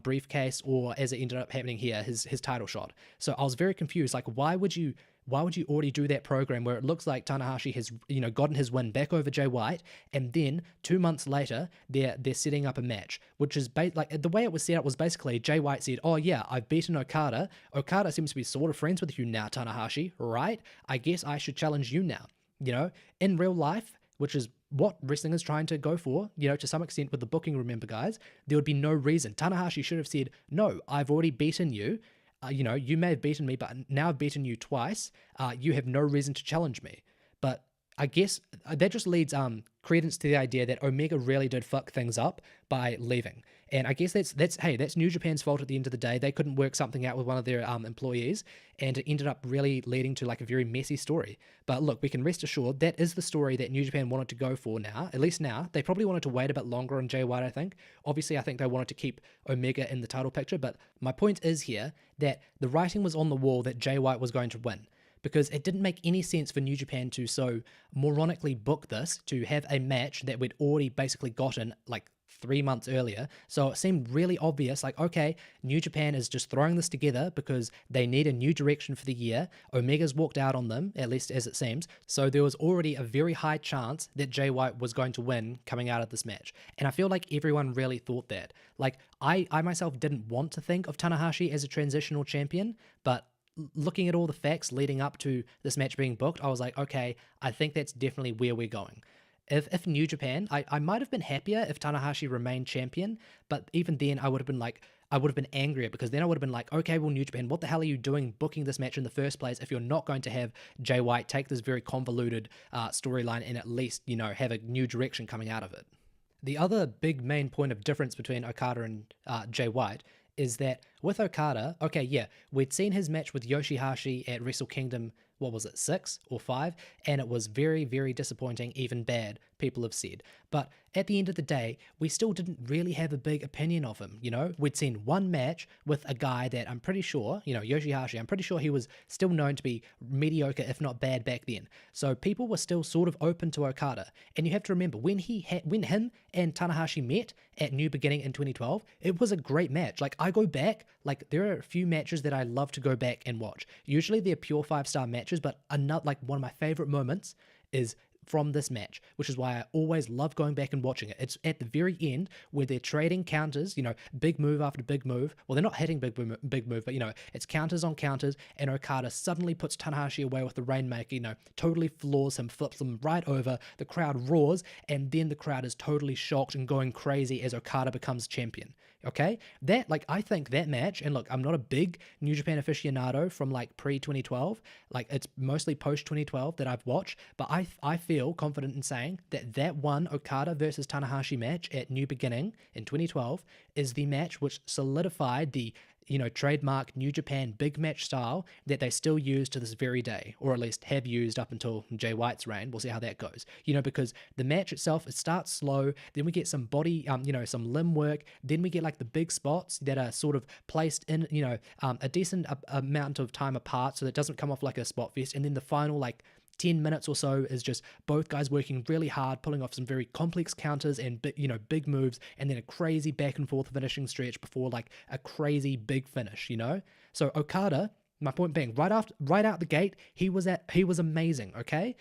briefcase, or as it ended up happening here, his title shot. So I was very confused, why would you already do that program where it looks like Tanahashi has, gotten his win back over Jay White, and then 2 months later they're setting up a match, which is the way it was set up was basically Jay White said, oh yeah, I've beaten Okada. Okada seems to be sort of friends with you now, Tanahashi, right? I guess I should challenge you now. In real life, which is what wrestling is trying to go for, to some extent with the booking, remember guys, there would be no reason. Tanahashi should have said, no, I've already beaten you. You may have beaten me, but now I've beaten you twice. You have no reason to challenge me. But I guess that just leads credence to the idea that Omega really did fuck things up by leaving. And I guess that's New Japan's fault at the end of the day. They couldn't work something out with one of their employees, and it ended up really leading to a very messy story. But look, we can rest assured that is the story that New Japan wanted to go for now. At least now. They probably wanted to wait a bit longer on Jay White, I think. Obviously, I think they wanted to keep Omega in the title picture, but my point is here that the writing was on the wall that Jay White was going to win, because it didn't make any sense for New Japan to so moronically book this, to have a match that we'd already basically gotten 3 months earlier. So it seemed really obvious, okay, New Japan is just throwing this together because they need a new direction for the year. Omega's walked out on them, at least as it seems. So there was already a very high chance that Jay White was going to win coming out of this match. And I feel like everyone really thought that. I myself didn't want to think of Tanahashi as a transitional champion, but looking at all the facts leading up to this match being booked, I was like, okay, I think that's definitely where we're going. If New Japan, I might have been happier if Tanahashi remained champion, but even then I would have been like, I would have been angrier, because then I would have been like, okay, well, New Japan, what the hell are you doing booking this match in the first place if you're not going to have Jay White take this very convoluted storyline and at least, have a new direction coming out of it? The other big main point of difference between Okada and Jay White is that with Okada, okay, yeah, we'd seen his match with Yoshihashi at Wrestle Kingdom, what was it, 6 or 5? And it was very, very disappointing, even bad, people have said. But at the end of the day, we still didn't really have a big opinion of him, We'd seen one match with a guy that I'm pretty sure, Yoshihashi, I'm pretty sure he was still known to be mediocre, if not bad, back then. So people were still sort of open to Okada. And you have to remember, when him and Tanahashi met at New Beginning in 2012, it was a great match. Like, I go back, there are a few matches that I love to go back and watch. Usually they're pure 5-star matches, but another, one of my favorite moments is from this match, which is why I always love going back and watching it. It's at the very end where they're trading counters, big move after big move. Well, they're not hitting big move, but it's counters on counters, and Okada suddenly puts Tanahashi away with the Rainmaker, totally floors him, flips him right over. The crowd roars, and then the crowd is totally shocked and going crazy as Okada becomes champion. Okay, that, I think that match, and look, I'm not a big New Japan aficionado from pre-2012, it's mostly post-2012 that I've watched, but I feel confident in saying that one Okada versus Tanahashi match at New Beginning in 2012 is the match which solidified the trademark New Japan big match style that they still use to this very day, or at least have used up until Jay White's reign. We'll see how that goes. Because the match itself, it starts slow, then we get some body, some limb work, then we get the big spots that are sort of placed in, a decent amount of time apart so that it doesn't come off like a spot fest, and then the final 10 minutes or so is just both guys working really hard, pulling off some very complex counters and big moves, and then a crazy back and forth finishing stretch before a crazy big finish, So Okada, my point being, right out the gate, he was amazing, okay?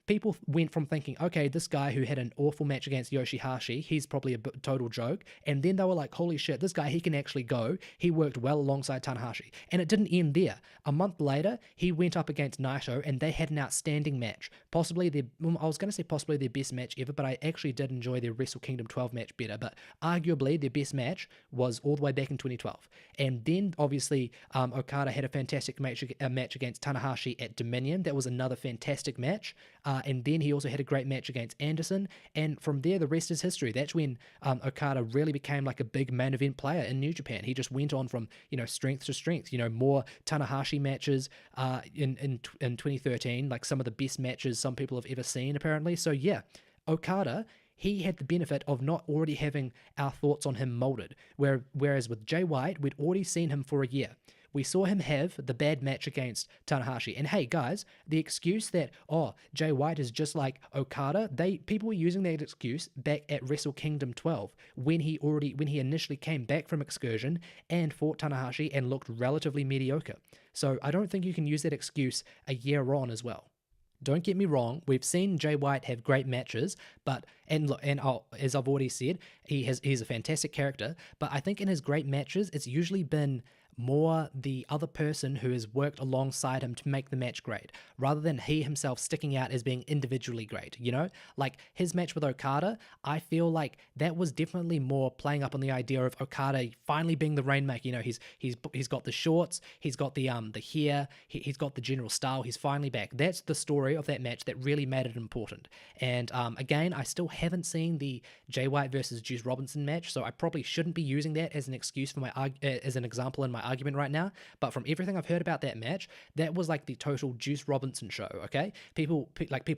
People went from thinking, okay, this guy who had an awful match against Yoshihashi, he's probably a total joke, and then they were like, holy shit, this guy, he can actually go. He worked well alongside Tanahashi, and it didn't end there. A month later, he went up against Naito, and they had an outstanding match. I was going to say possibly their best match ever, but I actually did enjoy their Wrestle Kingdom 12 match better, but arguably their best match was all the way back in 2012. And then, obviously, Okada had a fantastic match against Tanahashi at Dominion. That was another fantastic match. And then he also had a great match against Anderson. And from there, the rest is history. That's when Okada really became a big main event player in New Japan. He just went on from, strength to strength, more Tanahashi matches in 2013, some of the best matches some people have ever seen, apparently. So yeah, Okada, he had the benefit of not already having our thoughts on him molded. Whereas with Jay White, we'd already seen him for a year. We saw him have the bad match against Tanahashi. And hey, guys, the excuse that, Jay White is just like Okada, people were using that excuse back at Wrestle Kingdom 12 when he initially came back from excursion and fought Tanahashi and looked relatively mediocre. So I don't think you can use that excuse a year on as well. Don't get me wrong, we've seen Jay White have great matches, as I've already said, he's a fantastic character, but I think in his great matches, it's usually been more the other person who has worked alongside him to make the match great, rather than he himself sticking out as being individually great, his match with Okada, I feel like that was definitely more playing up on the idea of Okada finally being the Rainmaker. He's got the shorts, he's got the hair, he's got the general style, he's finally back. That's the story of that match that really made it important. And again, I still haven't seen the Jay White versus Juice Robinson match, so I probably shouldn't be using that as an excuse for as an example in my argument right now, but from everything I've heard about that match, that was the total Juice Robinson show, okay? People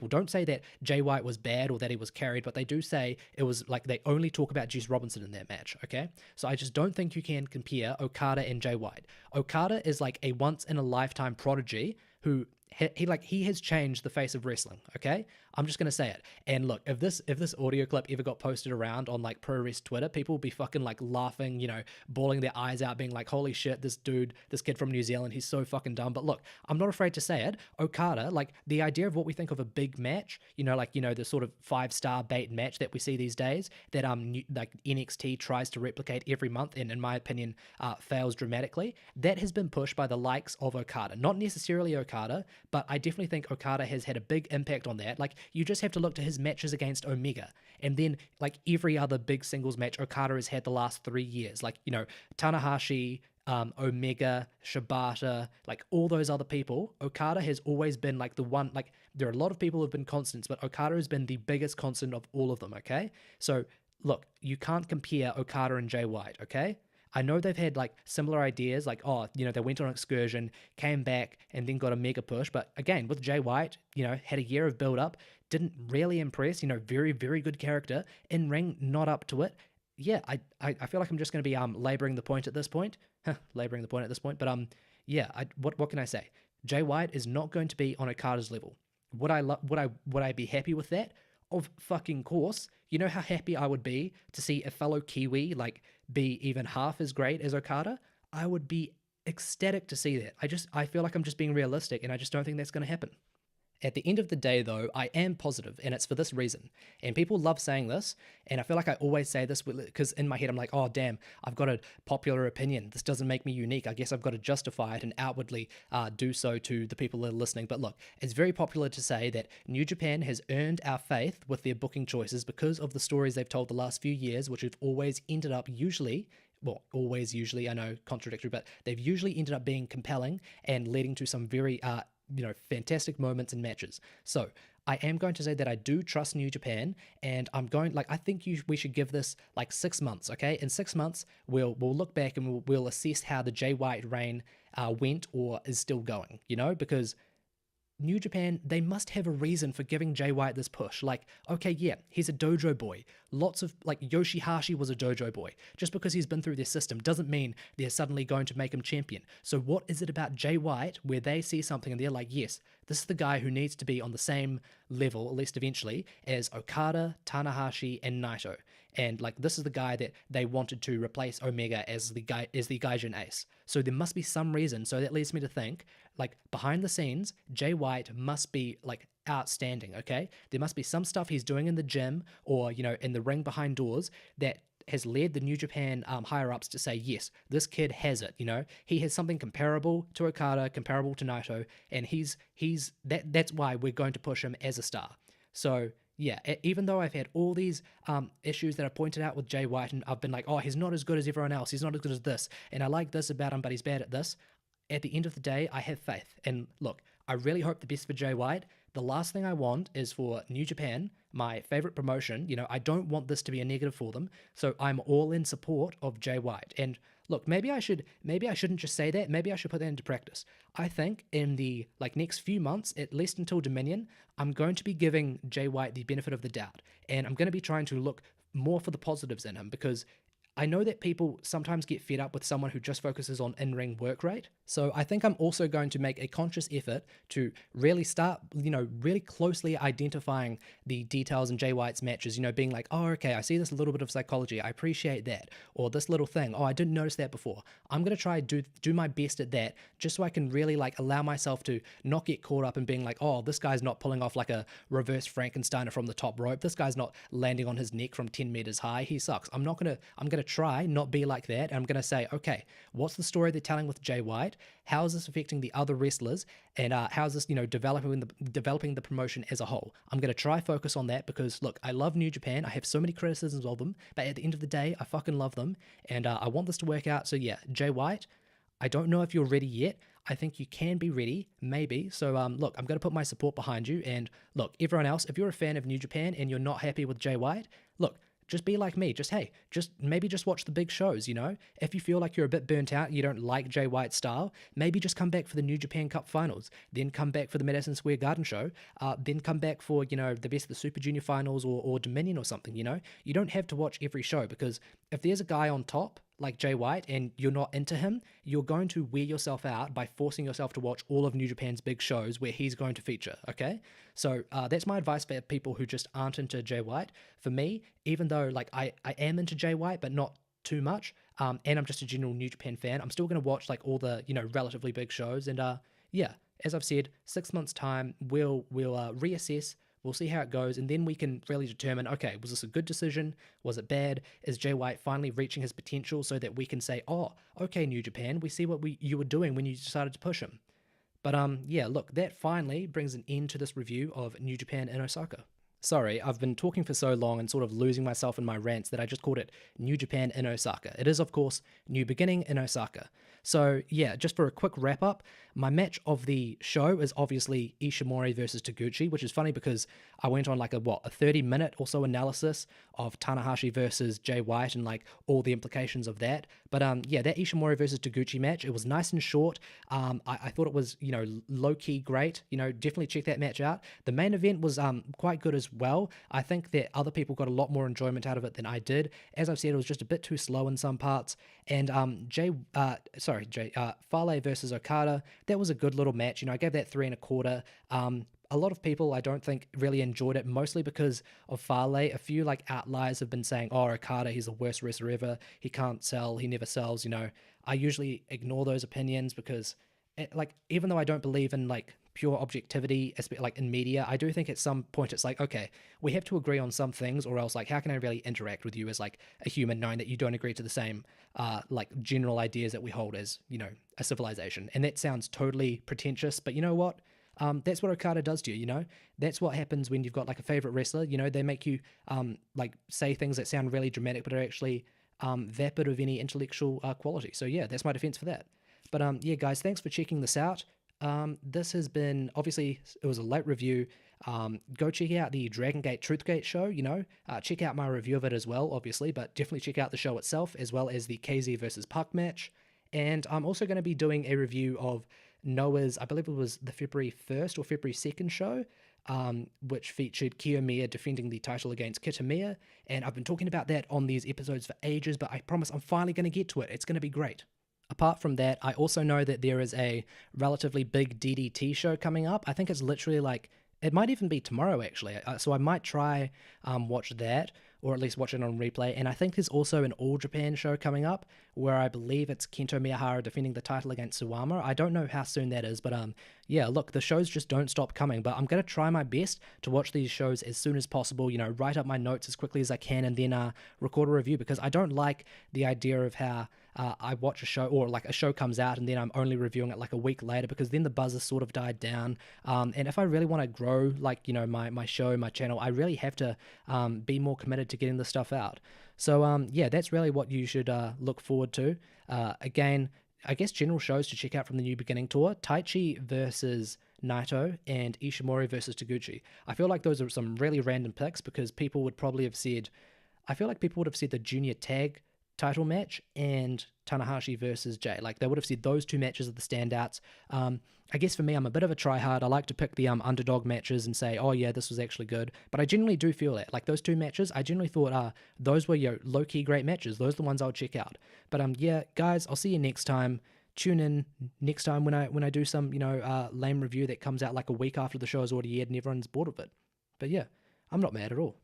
don't say that Jay White was bad or that he was carried, but they do say it was they only talk about Juice Robinson in that match, okay? So I just don't think you can compare Okada and Jay White. Okada is a once-in-a-lifetime prodigy who he has changed the face of wrestling. Okay, I'm just gonna say it. And look, if this audio clip ever got posted around on like ProRes Twitter, people will be fucking like laughing, bawling their eyes out, being like, "Holy shit, this kid from New Zealand, he's so fucking dumb." But look, I'm not afraid to say it. Okada, like the idea of what we think of a big match, the sort of 5-star bait match that we see these days, that like NXT tries to replicate every month, and in my opinion, fails dramatically. That has been pushed by the likes of Okada, not necessarily Okada, but I definitely think Okada has had a big impact on that. Like, you just have to look to his matches against Omega, and then like every other big singles match Okada has had the last 3 years, like Tanahashi, Omega, Shibata, like all those other people. Okada has always been like the one. Like, there are a lot of people who have been constants, but Okada has been the biggest constant of all of them. Okay, so look, you can't compare Okada and Jay White. Okay, I know they've had like similar ideas, like, they went on an excursion, came back, and then got a mega push. But again, with Jay White, had a year of build up, didn't really impress. Very, very good character in ring, not up to it. Yeah, I feel like I'm just going to be laboring the point at this point, laboring the point at this point. But what can I say? Jay White is not going to be on Okada's level. Would I be happy with that? Of fucking course. You know how happy I would be to see a fellow Kiwi like be even half as great as Okada? I would be ecstatic to see that. I feel like I'm just being realistic, and I just don't think that's going to happen. At the end of the day, though, I am positive, and it's for this reason. And people love saying this, and I feel like I always say this because in my head I'm like, oh, damn, I've got a popular opinion. This doesn't make me unique. I guess I've got to justify it and outwardly do so to the people that are listening. But look, it's very popular to say that New Japan has earned our faith with their booking choices because of the stories they've told the last few years, which have always ended up always usually, I know, contradictory, but they've usually ended up being compelling and leading to some very fantastic moments and matches. So I am going to say that I do trust New Japan, and I think we should give this like 6 months. Okay, in 6 months we'll look back and we'll assess how the Jay White reign went or is still going. Because New Japan, they must have a reason for giving Jay White this push. Like, okay, yeah, he's a dojo boy. Lots of, like, Yoshihashi was a dojo boy. Just because he's been through their system doesn't mean they're suddenly going to make him champion. So what is it about Jay White where they see something and they're like, yes, this is the guy who needs to be on the same level, at least eventually, as Okada, Tanahashi, and Naito. And like, this is the guy that they wanted to replace Omega as the Gaijin ace. So there must be some reason. So that leads me to think, like, behind the scenes, Jay White must be like outstanding. Okay, there must be some stuff he's doing in the gym or in the ring behind doors that has led the New Japan higher ups to say, yes, this kid has it. He has something comparable to Okada, comparable to Naito, and that's why we're going to push him as a star. So yeah, even though I've had all these issues that I pointed out with Jay White, and I've been like, oh, he's not as good as everyone else, he's not as good as this, and I like this about him, but he's bad at this. At the end of the day, I have faith. And look, I really hope the best for Jay White. The last thing I want is for New Japan, my favorite promotion, I don't want this to be a negative for them. So I'm all in support of Jay White. And look, maybe I shouldn't just say that. Maybe I should put that into practice. I think in the next few months, at least until Dominion, I'm going to be giving Jay White the benefit of the doubt. And I'm going to be trying to look more for the positives in him, because I know that people sometimes get fed up with someone who just focuses on in-ring work rate. So I think I'm also going to make a conscious effort to really start, really closely identifying the details in Jay White's matches, being like, oh, okay, I see this little bit of psychology. I appreciate that. Or this little thing. Oh, I didn't notice that before. I'm going to try do my best at that, just so I can really allow myself to not get caught up in being like, oh, this guy's not pulling off like a reverse Frankensteiner from the top rope. This guy's not landing on his neck from 10 meters high. He sucks. I'm going to try not be like that. And I'm going to say, okay, what's the story they're telling with Jay White? How is this affecting the other wrestlers? And how is this, developing the promotion as a whole? I'm going to try focus on that, because look, I love New Japan. I have so many criticisms of them, but at the end of the day, I fucking love them. And I want this to work out. So yeah, Jay White, I don't know if you're ready yet. I think you can be ready, maybe. So look, I'm going to put my support behind you. And look, everyone else, if you're a fan of New Japan and you're not happy with Jay White, look, just be like me. Just maybe watch the big shows, If you feel like you're a bit burnt out, you don't like Jay White's style, maybe just come back for the New Japan Cup finals, then come back for the Madison Square Garden show, then come back for, the best of the Super Junior finals or Dominion or something, You don't have to watch every show, because if there's a guy on top, like Jay White and you're not into him, you're going to wear yourself out by forcing yourself to watch all of New Japan's big shows where he's going to feature, okay? So that's my advice for people who just aren't into Jay White. For me, even though like I am into Jay White, but not too much, and I'm just a general New Japan fan, I'm still going to watch like all the, you know, relatively big shows. And yeah, as I've said, 6 months time, we'll reassess. We'll see how it goes, and then we can really determine, okay, was this a good decision? Was it bad? Is Jay White finally reaching his potential so that we can say, oh, okay, New Japan, we see what you were doing when you decided to push him. But yeah, look, that finally brings an end to this review of New Japan in Osaka. Sorry, I've been talking for so long and sort of losing myself in my rants that I just called it New Japan in Osaka. It is, of course, New Beginning in Osaka. So yeah, just for a quick wrap up, my match of the show is obviously Ishimori versus Taguchi, which is funny because I went on like a 30-minute or so analysis of Tanahashi versus Jay White and like all the implications of that. But yeah, that Ishimori versus Taguchi match, it was nice and short. I thought it was, you know, low-key great. You know, definitely check that match out. The main event was quite good as well. I think that other people got a lot more enjoyment out of it than I did. As I've said, it was just a bit too slow in some parts. And Fale versus Okada, that was a good little match. You know, I gave that 3.25. A lot of people, I don't think, really enjoyed it, mostly because of Fale. A few, like, outliers have been saying, oh, Okada, he's the worst wrestler ever. He can't sell. He never sells, you know. I usually ignore those opinions because, like, even though I don't believe in, like, pure objectivity, like, in media, I do think at some point it's like, okay, we have to agree on some things, or else, like, how can I really interact with you as, like, a human, knowing that you don't agree to the same, like, general ideas that we hold as, you know, a civilization? And that sounds totally pretentious, but you know what? That's what Okada does to you, you know? That's what happens when you've got, like, a favorite wrestler. You know, they make you, like, say things that sound really dramatic, but are actually vapid of any intellectual quality. So, yeah, that's my defense for that. But, yeah, guys, thanks for checking this out. This has been, obviously, it was a late review. Go check out the Dragon Gate Truthgate show, you know. Check out my review of it as well, obviously, but definitely check out the show itself, as well as the KZ versus Puck match. And I'm also going to be doing a review of Noah's, I believe it was the February 1st or February 2nd show, which featured Kiyomiya defending the title against Kitamiya. And I've been talking about that on these episodes for ages, but I promise I'm finally going to get to it. It's going to be great. Apart from that, I also know that there is a relatively big DDT show coming up. I think it's literally like, it might even be tomorrow, actually. So I might try watch that, or at least watch it on replay. And I think there's also an All Japan show coming up, where I believe it's Kento Miyahara defending the title against Suwama. I don't know how soon that is, but yeah, look, the shows just don't stop coming. But I'm going to try my best to watch these shows as soon as possible, you know, write up my notes as quickly as I can, and then record a review, because I don't like the idea of how I watch a show, or like a show comes out and then I'm only reviewing it like a week later, because then the buzz has sort of died down. And if I really want to grow, like, you know, my show, my channel, I really have to be more committed to getting this stuff out. So yeah, that's really what you should look forward to. Again, I guess general shows to check out from the New Beginning tour: Taichi versus Naito and Ishimori versus Taguchi. I feel like those are some really random picks, because people would probably have said, I feel like people would have said the junior tag title match and Tanahashi versus Jay. Like, they would have said those two matches are the standouts. I guess for me, I'm a bit of a tryhard. I like to pick the underdog matches and say, oh yeah, this was actually good. But I generally do feel that, like, those two matches, I generally thought those were your low-key great matches. Those are the ones I would check out. But yeah, guys, I'll see you next time. Tune in next time when I do some, you know, lame review that comes out like a week after the show is already aired and everyone's bored of it. But yeah, I'm not mad at all.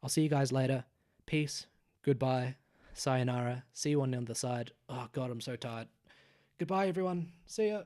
I'll see you guys later. Peace. Goodbye. Sayonara. See you on the other side. Oh God, I'm so tired. Goodbye, everyone. See ya.